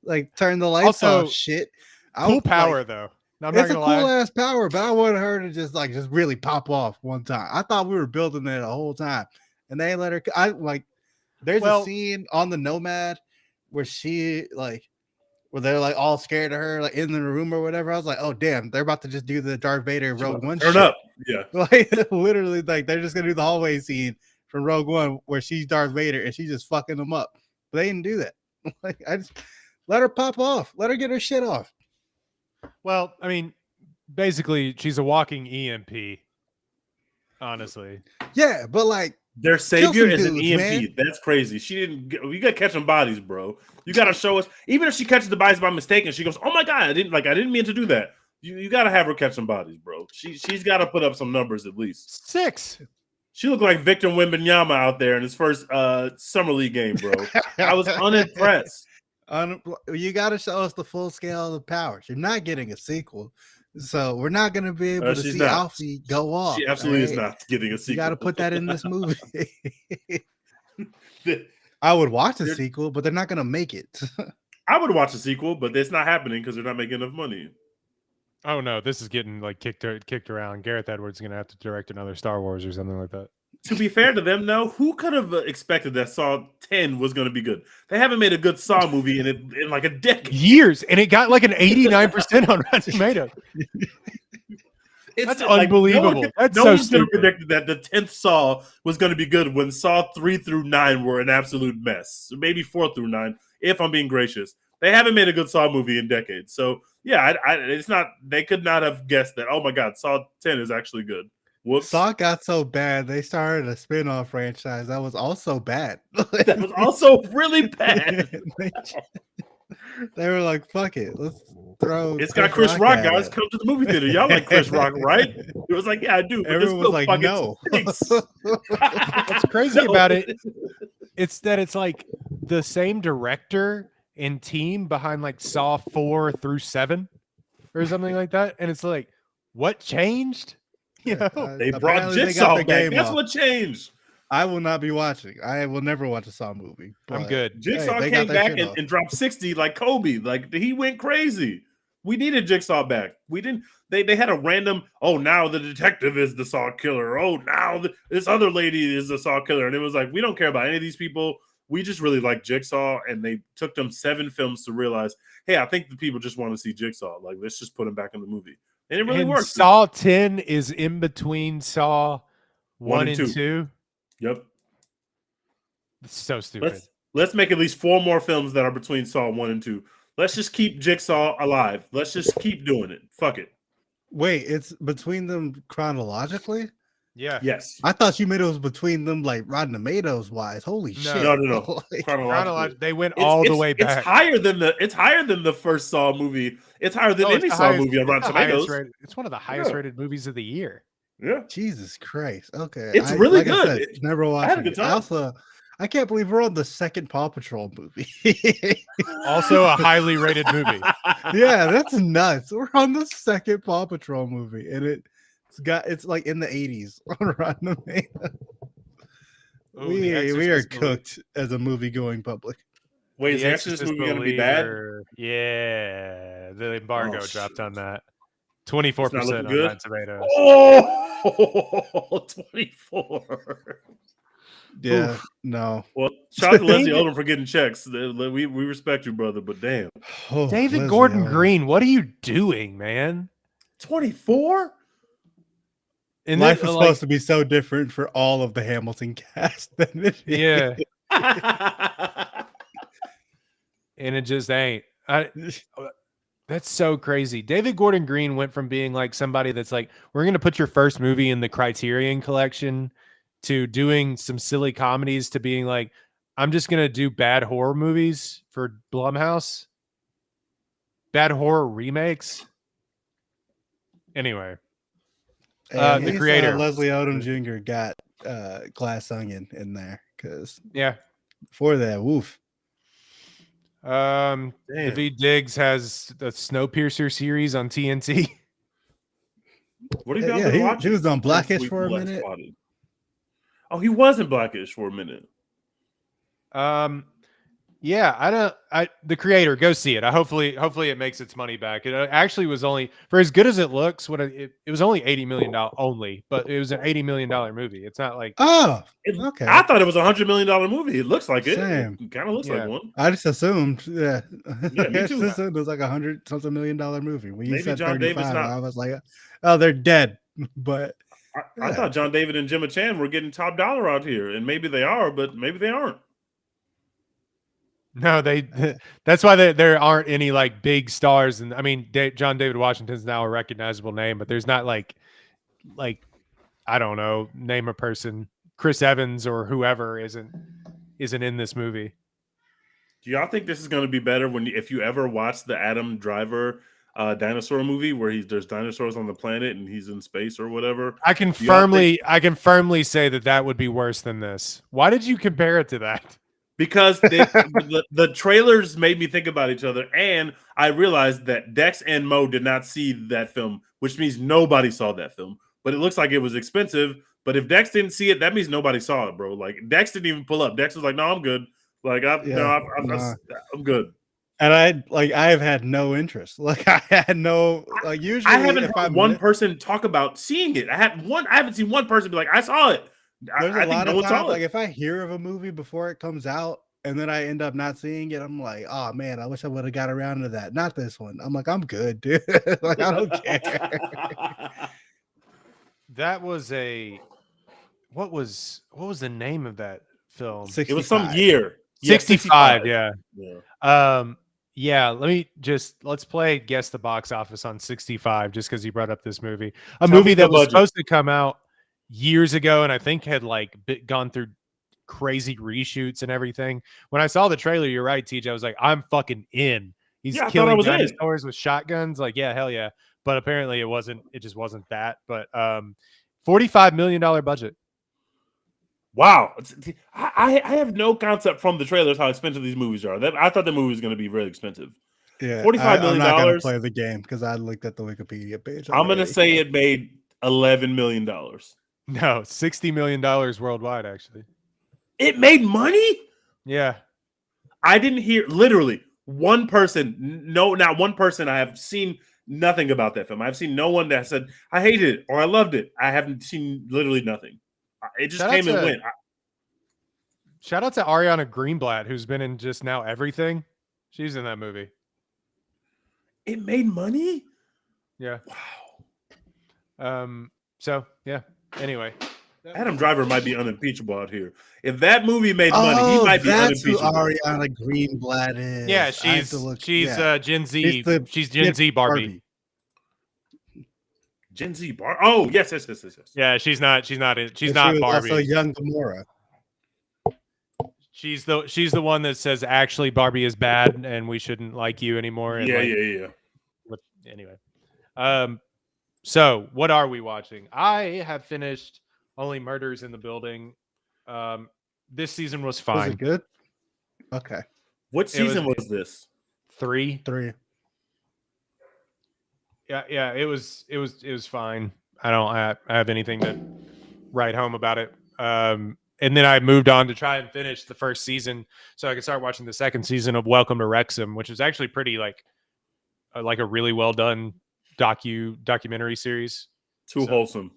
like, turn the lights off shit. Cool power, though. No, it's a cool ass power, but I wanted her to just really pop off one time. I thought we were building it the whole time, and they let her. There's a scene on the Nomad where she where they're like all scared of her, like in the room or whatever. I was like, oh damn, they're about to just do the Darth Vader Rogue One turn shit. Up, yeah, like literally, like they're just gonna do the hallway scene from Rogue One where she's Darth Vader and she's just fucking them up. But they didn't do that. Like, I just let her pop off, let her get her shit off. Well, I mean, basically, she's a walking EMP. Honestly, yeah, but like their savior is an EMP. Man. That's crazy. She didn't. You got to catch them bodies, bro. You got to show us. Even if she catches the bodies by mistake and she goes, "Oh my god, I didn't mean to do that." You got to have her catch some bodies, bro. She's got to put up some numbers at least. 6. She looked like Victor Wembanyama out there in his first summer league game, bro. I was unimpressed. You got to show us the full scale of the powers. You're not getting a sequel, so we're not going to be able to see Alfie go off. She absolutely is not getting a sequel. You got to put that in this movie. I would watch a sequel, but they're not going to make it. I would watch a sequel, but it's not happening because they're not making enough money. Oh no, this is getting like kicked around. Gareth Edwards is going to have to direct another Star Wars or something like that. To be fair to them, though, who could have expected that Saw 10 was going to be good? They haven't made a good Saw movie in like a decade. Years, and it got like an 89% on Rotten Tomatoes. That's unbelievable. No one could have predicted that the 10th Saw was going to be good when Saw 3 through 9 were an absolute mess. Maybe 4 through 9, if I'm being gracious. They haven't made a good Saw movie in decades. So, yeah, it's not. They could not have guessed that, oh my God, Saw 10 is actually good. Whoops. Saw got so bad, they started a spin-off franchise that was also bad. That was also really bad. They were like, fuck it. Let's throw It's got Chris Rock, guys. Come to the movie theater. Y'all like Chris Rock, right? It was like, yeah, I do. But everyone was like, no. What's crazy about it, it's that it's like the same director and team behind like Saw 4 through 7 or something like that. And it's like, what changed? You know, they brought Jigsaw back. That's what changed. I will not be watching. I will never watch a Saw movie. I'm good. Jigsaw came back and dropped 60 like Kobe. Like, he went crazy. We needed Jigsaw back. We didn't. They had a random, oh, now the detective is the Saw killer. Oh, now this other lady is the Saw killer. And it was like, we don't care about any of these people. We just really like Jigsaw. And they took them 7 films to realize, hey, I think the people just want to see Jigsaw. Like, let's just put him back in the movie. And it really works. Saw 10 is in between Saw 1 and 2. Yep. It's so stupid. Let's make at least 4 more films that are between Saw 1 and 2. Let's just keep Jigsaw alive. Let's just keep doing it. Fuck it. Wait, it's between them chronologically? Yeah. Yes. I thought you meant it was between them like Rotten Tomatoes wise. Holy shit. No. Chronologically, they went all the way back. It's higher than the first Saw movie. It's higher than any Saw movie on Rotten Tomatoes. It's one of the highest rated movies of the year. Yeah. Jesus Christ. Okay. It's really good. Never watched it. I had a good time. I can't believe we're on the second Paw Patrol movie. Also a highly rated movie. Yeah, that's nuts. We're on the second Paw Patrol movie, and it's like in the 80s on Rotten Tomatoes. We are cooked as a movie going public. Wait, is the Exorcist movie going to be bad? Yeah, the embargo dropped on that. 24% on Rotten Tomatoes. Oh, 24. Yeah, no. Well, shout out to Leslie Odom for getting checks. We respect you, brother, but damn. David Gordon Green, what are you doing, man? 24? And life is supposed to be so different for all of the Hamilton cast. Yeah. And it just ain't. That's so crazy. David Gordon Green went from being like somebody that's like, we're going to put your first movie in the Criterion collection, to doing some silly comedies, to being like, I'm just going to do bad horror movies for Blumhouse. Bad horror remakes. Anyway, the creator. Leslie Odom Jr. got Glass Onion in there because Yeah. Before that, woof. David Diggs has the Snowpiercer series on TNT. What have y'all been watching? He was on Blackish for a minute. Spotted. Oh, he was in Blackish for a minute. Yeah, the creator, go see it. Hopefully it makes its money back. It actually was only, for as good as it looks, it was only $80 million only, but it was an $80 million movie. It's not like, okay. I thought it was $100 million movie. It looks like Same. It kind of looks like one. I just assumed, me too. I just assumed it was like $100-something million movie. When you Maybe said John 35, David's not. I was like, oh, they're dead. But I thought John David and Gemma Chan were getting top dollar out here, and maybe they are, but maybe they aren't. No, that's why there aren't any like big stars. And I mean, John David Washington's now a recognizable name, but there's not like, I don't know, name a person, Chris Evans or whoever isn't in this movie. Do y'all think this is going to be better if you ever watch the Adam Driver dinosaur movie where there's dinosaurs on the planet and he's in space or whatever? I can firmly say that would be worse than this. Why did you compare it to that? Because the trailers made me think about each other, and I realized that Dex and Mo did not see that film, which means nobody saw that film. But it looks like it was expensive. But if Dex didn't see it, that means nobody saw it, bro. Like Dex didn't even pull up. Dex was like, "No, I'm good. Like, I'm good." And I have had no interest. Like I had no like. Usually, I haven't heard one person talk about seeing it. I haven't seen one person be like, "I saw it." There's a lot of times, like if I hear of a movie before it comes out and then I end up not seeing it, I'm like, oh man, I wish I would have got around to that. Not this one. I'm like, I'm good, dude. Like I don't care. That was what was the name of that film? 65. It was some year. 65, yeah. Let's play Guess the Box Office on 65 just because you brought up this movie. A movie that was supposed to come out years ago and I think had like gone through crazy reshoots and everything. When I saw the trailer, you're right, TJ. I was like, I'm fucking in. He's killing dinosaurs with shotguns. Like, yeah, hell yeah. But apparently it just wasn't that. But $45 million budget. Wow. I have no concept from the trailers how expensive these movies are. I thought the movie was going to be really expensive. Yeah, $45 million. I'm not going to play the game because I looked at the Wikipedia page. I'm going to say it made $11 million. No, $60 million worldwide, actually. It made money? Yeah. I didn't hear literally one person. No, not one person. I have seen nothing about that film. I've seen no one that said, I hated it or I loved it. I haven't seen literally nothing. It just came and went. Shout out to Ariana Greenblatt, who's been in just now everything. She's in that movie. It made money? Yeah. Wow. So, yeah. Anyway, Adam Driver might be unimpeachable out here. If that movie made money, he might be unimpeachable. That's who Ariana Greenblatt is. Yeah, she's Gen Z. She's Gen Z Barbie. Gen Z Barbie. Oh, yes. Yeah, she's not Barbie. Also young Gamora. She's the one that says actually Barbie is bad and we shouldn't like you anymore. And yeah. Anyway. So, what are we watching? I have finished Only Murders in the Building. This season was fine. Was it good? Okay. What season was this? 3. Yeah. It was fine. I don't have anything to write home about it. And then I moved on to try and finish the first season so I could start watching the second season of Welcome to Wrexham, which is actually pretty like a really well done documentary series. Too wholesome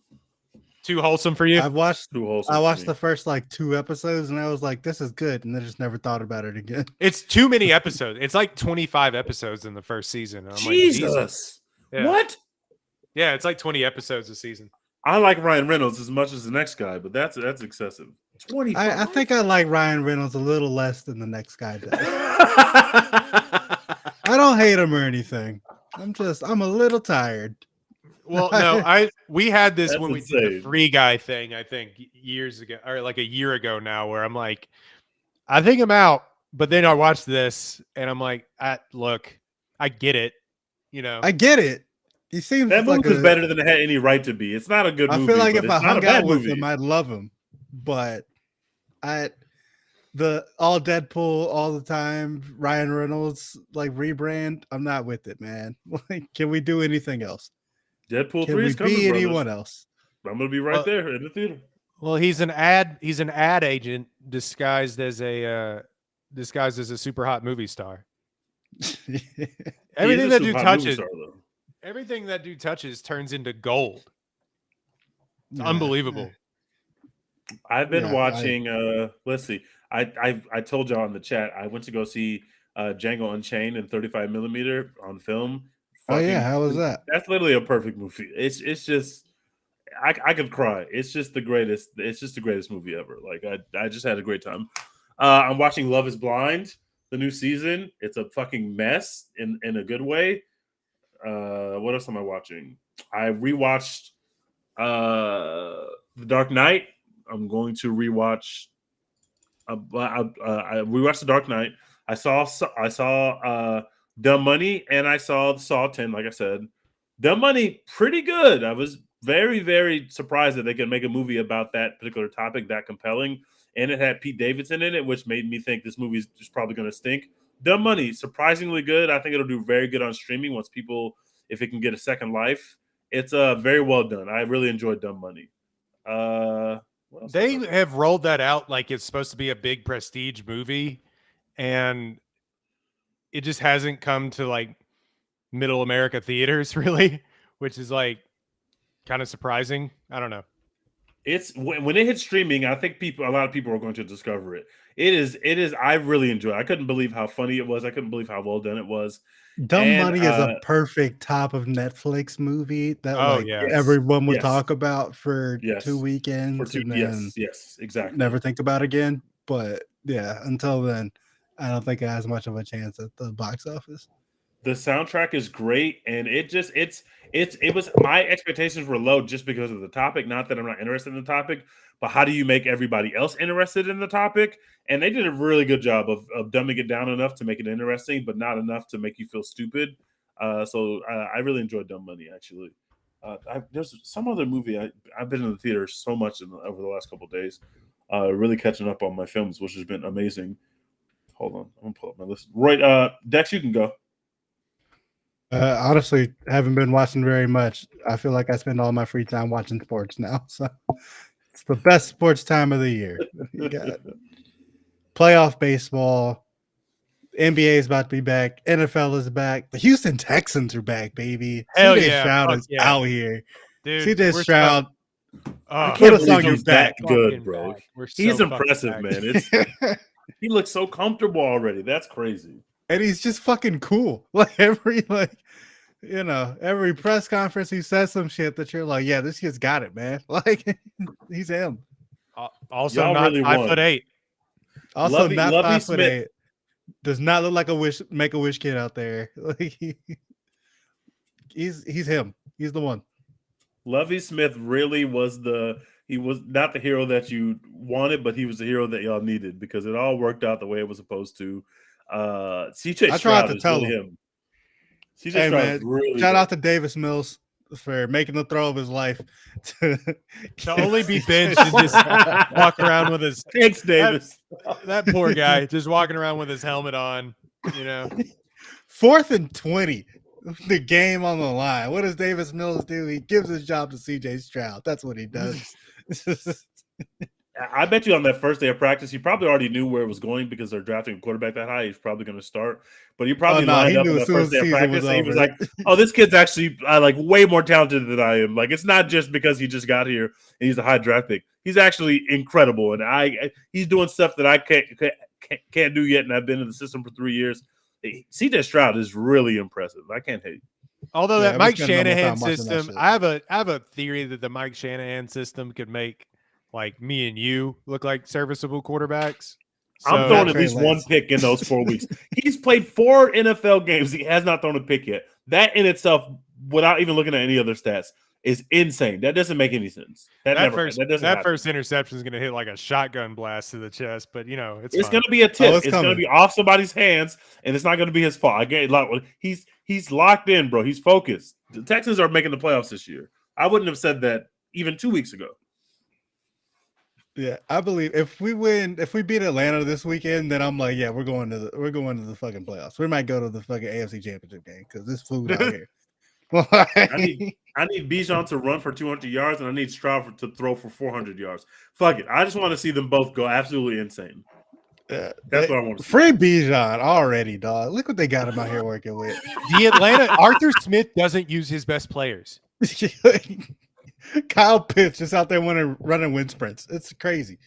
for you? I watched the first like 2 episodes and I was like, this is good, and I just never thought about it again. It's too many episodes. It's like 25 episodes in the first season. I'm Jesus. Like, yeah. What? Yeah, it's like 20 episodes a season. I like Ryan Reynolds as much as the next guy, but that's excessive. 25. I think I like Ryan Reynolds a little less than the next guy does. I don't hate him or anything. I'm a little tired. Well, no, we had this That's when we did the insane. Free Guy thing, I think years ago, or like a year ago now, where I'm like, I think I'm out, but then I watched this and I'm like, look, I get it, I get it. He seems That movie like was better than it had any right to be. It's not a good movie. I feel like but if I it's not a hung out bad with movie. him, I'd love him. But the all Deadpool all the time, Ryan Reynolds like rebrand, I'm not with it, man. Like, can we do anything else? Deadpool Can 3 we is coming, be brothers. anyone else? I'm gonna be right there in the theater. Well, he's an ad agent disguised as a super hot movie star. Everything that dude touches, everything that dude touches turns into gold. It's unbelievable. I've been watching. Let's see. I told y'all in the chat. I went to go see Django Unchained in 35 millimeter on film. How was that? That's literally a perfect movie. It's just I could cry. It's just the greatest. It's just the greatest movie ever. Like I just had a great time. I'm watching Love Is Blind, the new season. It's a fucking mess in a good way. What else am I watching? I rewatched The Dark Knight. I'm going to rewatch. I rewatched The Dark Knight. I saw Dumb Money, and I saw Saw 10. Like I said, Dumb Money, pretty good. I was very, very surprised that they could make a movie about that particular topic that compelling, and it had Pete Davidson in it, which made me think this movie is just probably going to stink. Dumb Money, surprisingly good. I think it'll do very good on streaming once people, if it can get a second life. It's very well done. I really enjoyed Dumb Money. They have rolled that out like it's supposed to be a big prestige movie, and it just hasn't come to like middle America theaters really, which is like kind of surprising. I don't know. It's when it hits streaming, I think a lot of people are going to discover it. It is. I really enjoy it. I couldn't believe how funny it was. I couldn't believe how well done it was. Dumb Money is a perfect top of Netflix movie that everyone would talk about for 2 weekends and then exactly. never think about again. But yeah, until then, I don't think it has much of a chance at the box office. The soundtrack is great, and it was my expectations were low just because of the topic. Not that I'm not interested in the topic, but how do you make everybody else interested in the topic? And they did a really good job of dumbing it down enough to make it interesting, but not enough to make you feel stupid. So I really enjoyed Dumb Money, actually. There's some other movie I've been in the theater so much over the last couple of days, really catching up on my films, which has been amazing. Hold on, I'm gonna pull up my list. Right, Dex, you can go. Honestly, haven't been watching very much. I feel like I spend all my free time watching sports now. So it's the best sports time of the year. You got playoff baseball. NBA is about to be back. NFL is back. The Houston Texans are back, baby. Hell CJ yeah. Stroud is out here. Dude, CJ Stroud. I can't believe he's that good, bro. He's impressive, man. He looks so comfortable already. That's crazy. And he's just fucking cool. Like every press conference, he says some shit that you're like, yeah, this kid's got it, man. Like he's him. Also, y'all not really 5'8". Also, not 5'8". Does not look like a Make-A-Wish kid out there. Like he's him. He's the one. Lovie Smith really was he was not the hero that you wanted, but he was the hero that y'all needed because it all worked out the way it was supposed to. CJ Stroud is really him. CJ Stroud is really shout out to Davis Mills for making the throw of his life to only be benched and just walk around with his thanks, Davis. That poor guy just walking around with his helmet on, 4th and 20, the game on the line. What does Davis Mills do? He gives his job to CJ Stroud. That's what he does. I bet you on that first day of practice, he probably already knew where it was going because they're drafting a quarterback that high. He's probably going to start, but he probably lined up on the first day of practice. And he was like, "Oh, this kid's actually like way more talented than I am. Like, it's not just because he just got here and he's a high draft pick. He's actually incredible, and he's doing stuff that I can't do yet. And I've been in the system for 3 years. CJ Stroud is really impressive. I can't hate. Although that Mike Shanahan system, I have a theory that the Mike Shanahan system could make like me and you look like serviceable quarterbacks. So, I'm throwing at least one pick in those 4 weeks. He's played 4 NFL games. He has not thrown a pick yet. That in itself, without even looking at any other stats, is insane. That doesn't make any sense. That first interception is going to hit like a shotgun blast to the chest, but it's going to be a tip. It's going to be off somebody's hands, and it's not going to be his fault. I get he's locked in, bro. He's focused. The Texans are making the playoffs this year. I wouldn't have said that even 2 weeks ago. Yeah, I believe if we beat Atlanta this weekend, then I'm like, yeah, we're going to the fucking playoffs. We might go to the fucking AFC Championship game because this food out here. I need Bijan to run for 200 yards, and I need Stroud to throw for 400 yards. Fuck it. I just want to see them both go absolutely insane. That's what I want to see. Free Bijan already, dog. Look what they got him out here working with. The Atlanta Arthur Smith doesn't use his best players. Kyle Pitts just out there running wind sprints. It's crazy.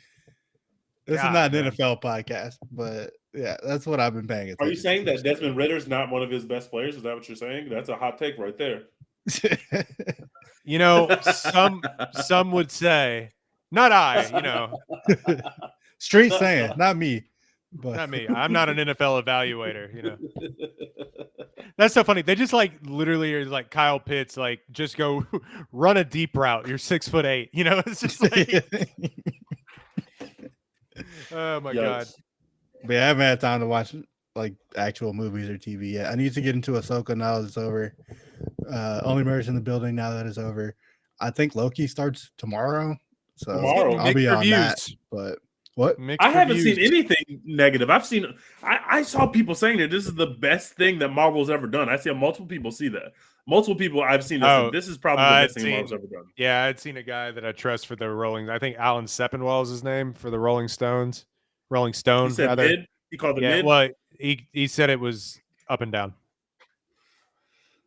This is not an NFL podcast, but yeah, that's what I've been paying attention. Are you saying that Desmond Ritter's not one of his best players? Is that what you're saying? That's a hot take right there. Some would say, not I, Street saying, not me. But not me. I'm not an NFL evaluator, That's so funny. They just literally are like Kyle Pitts, just go run a deep route. You're 6'8". It's just like oh my God. But yeah, I haven't had time to watch actual movies or TV yet. I need to get into Ahsoka now that it's over. Only Murders in the Building now that it's over. I think Loki starts tomorrow. So I'll be on that. But what? I haven't seen anything negative. I saw people saying that this is the best thing that Marvel's ever done. I see multiple people see that. Multiple people I've seen this. This is probably the best thing Marvel's ever done. Yeah, I'd seen a guy that I trust for the Rolling. I think Alan Sepinwall is his name for the Rolling Stones. Rolling Stone. He said mid. He called it mid. Well, he said it was up and down.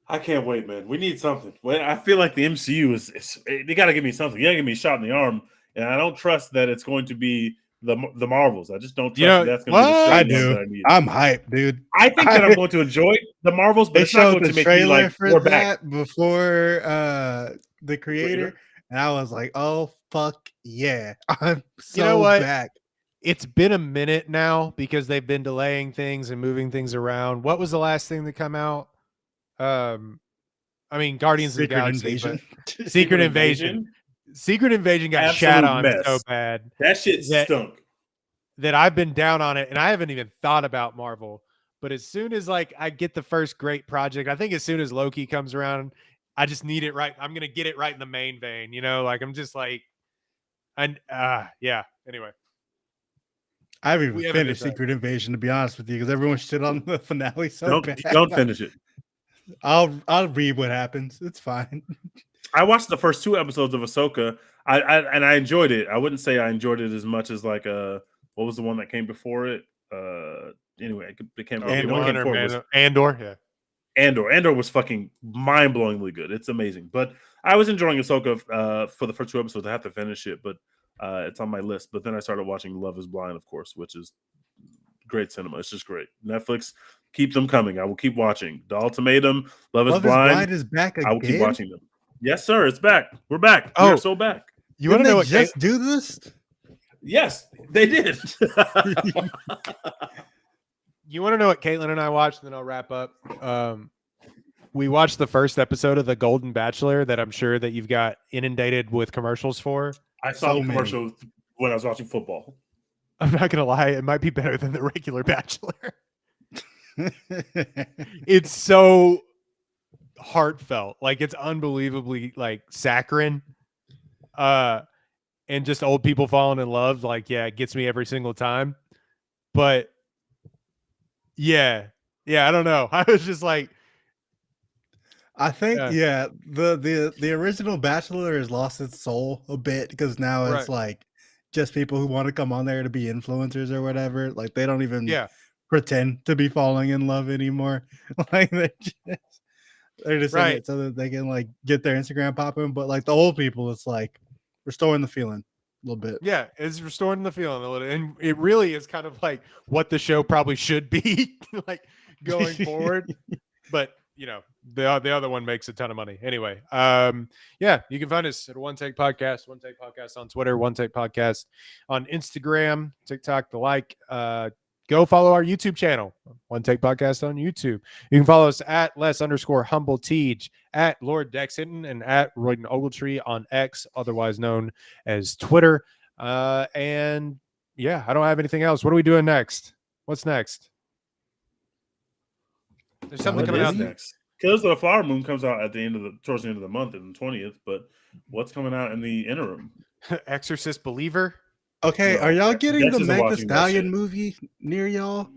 I can't wait, man. We need something. I feel like the MCU is they got to give me something. You got to give me a shot in the arm, and I don't trust that it's going to be the Marvels. I just don't trust that's going to be the I do. That I need. I'm hyped, dude. I think that I'm going to enjoy the Marvels, but it's not going to make me like for that before the creator, and I was like, oh fuck yeah, I'm so back. It's been a minute now because they've been delaying things and moving things around. What was the last thing that come out? Guardians of the Galaxy. Secret Invasion. Secret Invasion got shat on so bad. That shit stunk. That I've been down on it, and I haven't even thought about Marvel. But as soon as I get the first great project, I think as soon as Loki comes around, I just need it right. I'm gonna get it right in the main vein, I'm just Anyway. I haven't even finished Secret Invasion, to be honest with you, because everyone shit on the finale so bad. Don't finish it. I'll read what happens. It's fine. I watched the first 2 episodes of Ahsoka, and I enjoyed it. I wouldn't say I enjoyed it as much as what was the one that came before it? Anyway, it came Andor. Yeah. Andor was fucking mind-blowingly good. It's amazing. But I was enjoying Ahsoka for the first 2 episodes. I have to finish it, but it's on my list. But then I started watching Love is Blind, of course, which is great cinema. It's just great. Netflix, keep them coming. I will keep watching. The Ultimatum, Love is Blind is back again? I will keep watching them. Yes, sir. It's back. We're back. We're so back. You want to know what? Just do this? Yes, they did. You want to know what Caitlin and I watched? And then I'll wrap up. We watched the first episode of The Golden Bachelor that I'm sure that you've got inundated with commercials for. I saw the commercial when I was watching football. I'm not gonna lie, it might be better than the regular Bachelor. It's so heartfelt, it's unbelievably saccharine, and just old people falling in love. It gets me every single time. But yeah, I don't know. I was just like, I think the original Bachelor has lost its soul a bit because now it's just people who want to come on there to be influencers or whatever. They don't even pretend to be falling in love anymore. They're just in it so that they can get their Instagram popping. But the old people, it's restoring the feeling a little bit. Yeah, it's restoring the feeling a little, and it really is kind of what the show probably should be going forward. But the other one makes a ton of money anyway. You can find us at One Take Podcast on Twitter, One Take Podcast on Instagram, TikTok, go follow our YouTube channel, One Take Podcast on YouTube. You can follow us at @les_humble_teej, at Lord Dex Hinton, and at Royden Ogletree on X, otherwise known as Twitter. And yeah, I don't have anything else. What are we doing next? What's next? There's something coming out next. Killers of the Flower Moon comes out at the end of towards the end of the month, on the 20th. But what's coming out in the interim? Exorcist Believer. Okay, No, are y'all getting Dex the isn't Meg Thee watching that Stallion shit. movie near y'all?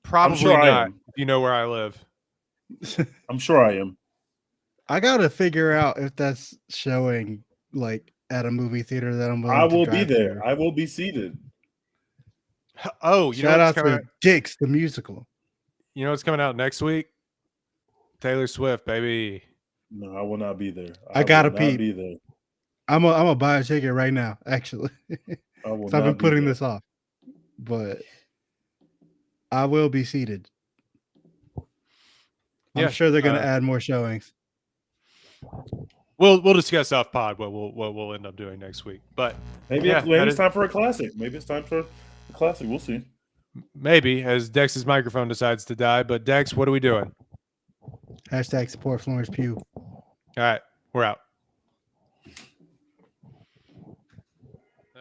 Probably sure I not. am. If you know where I live. I'm sure I am. I gotta figure out if that's showing like at a movie theater that I'm willing I to will be drive there. to. I will be seated. Oh, you Shout know out what's coming to out? Dix the musical. You know what's coming out next week? Taylor Swift, baby. No, I will not be there. I gotta will not peep. be there. I'm gonna buy a ticket right now, actually. I will I've been not be putting there. this off, but I will be seated. I'm sure they're gonna add more showings. We'll discuss off pod what we'll end up doing next week. But Maybe it's time for a classic. Maybe it's time for a classic. We'll see. Maybe as Dex's microphone decides to die. But Dex, what are we doing? #support Florence Pugh. All right, we're out.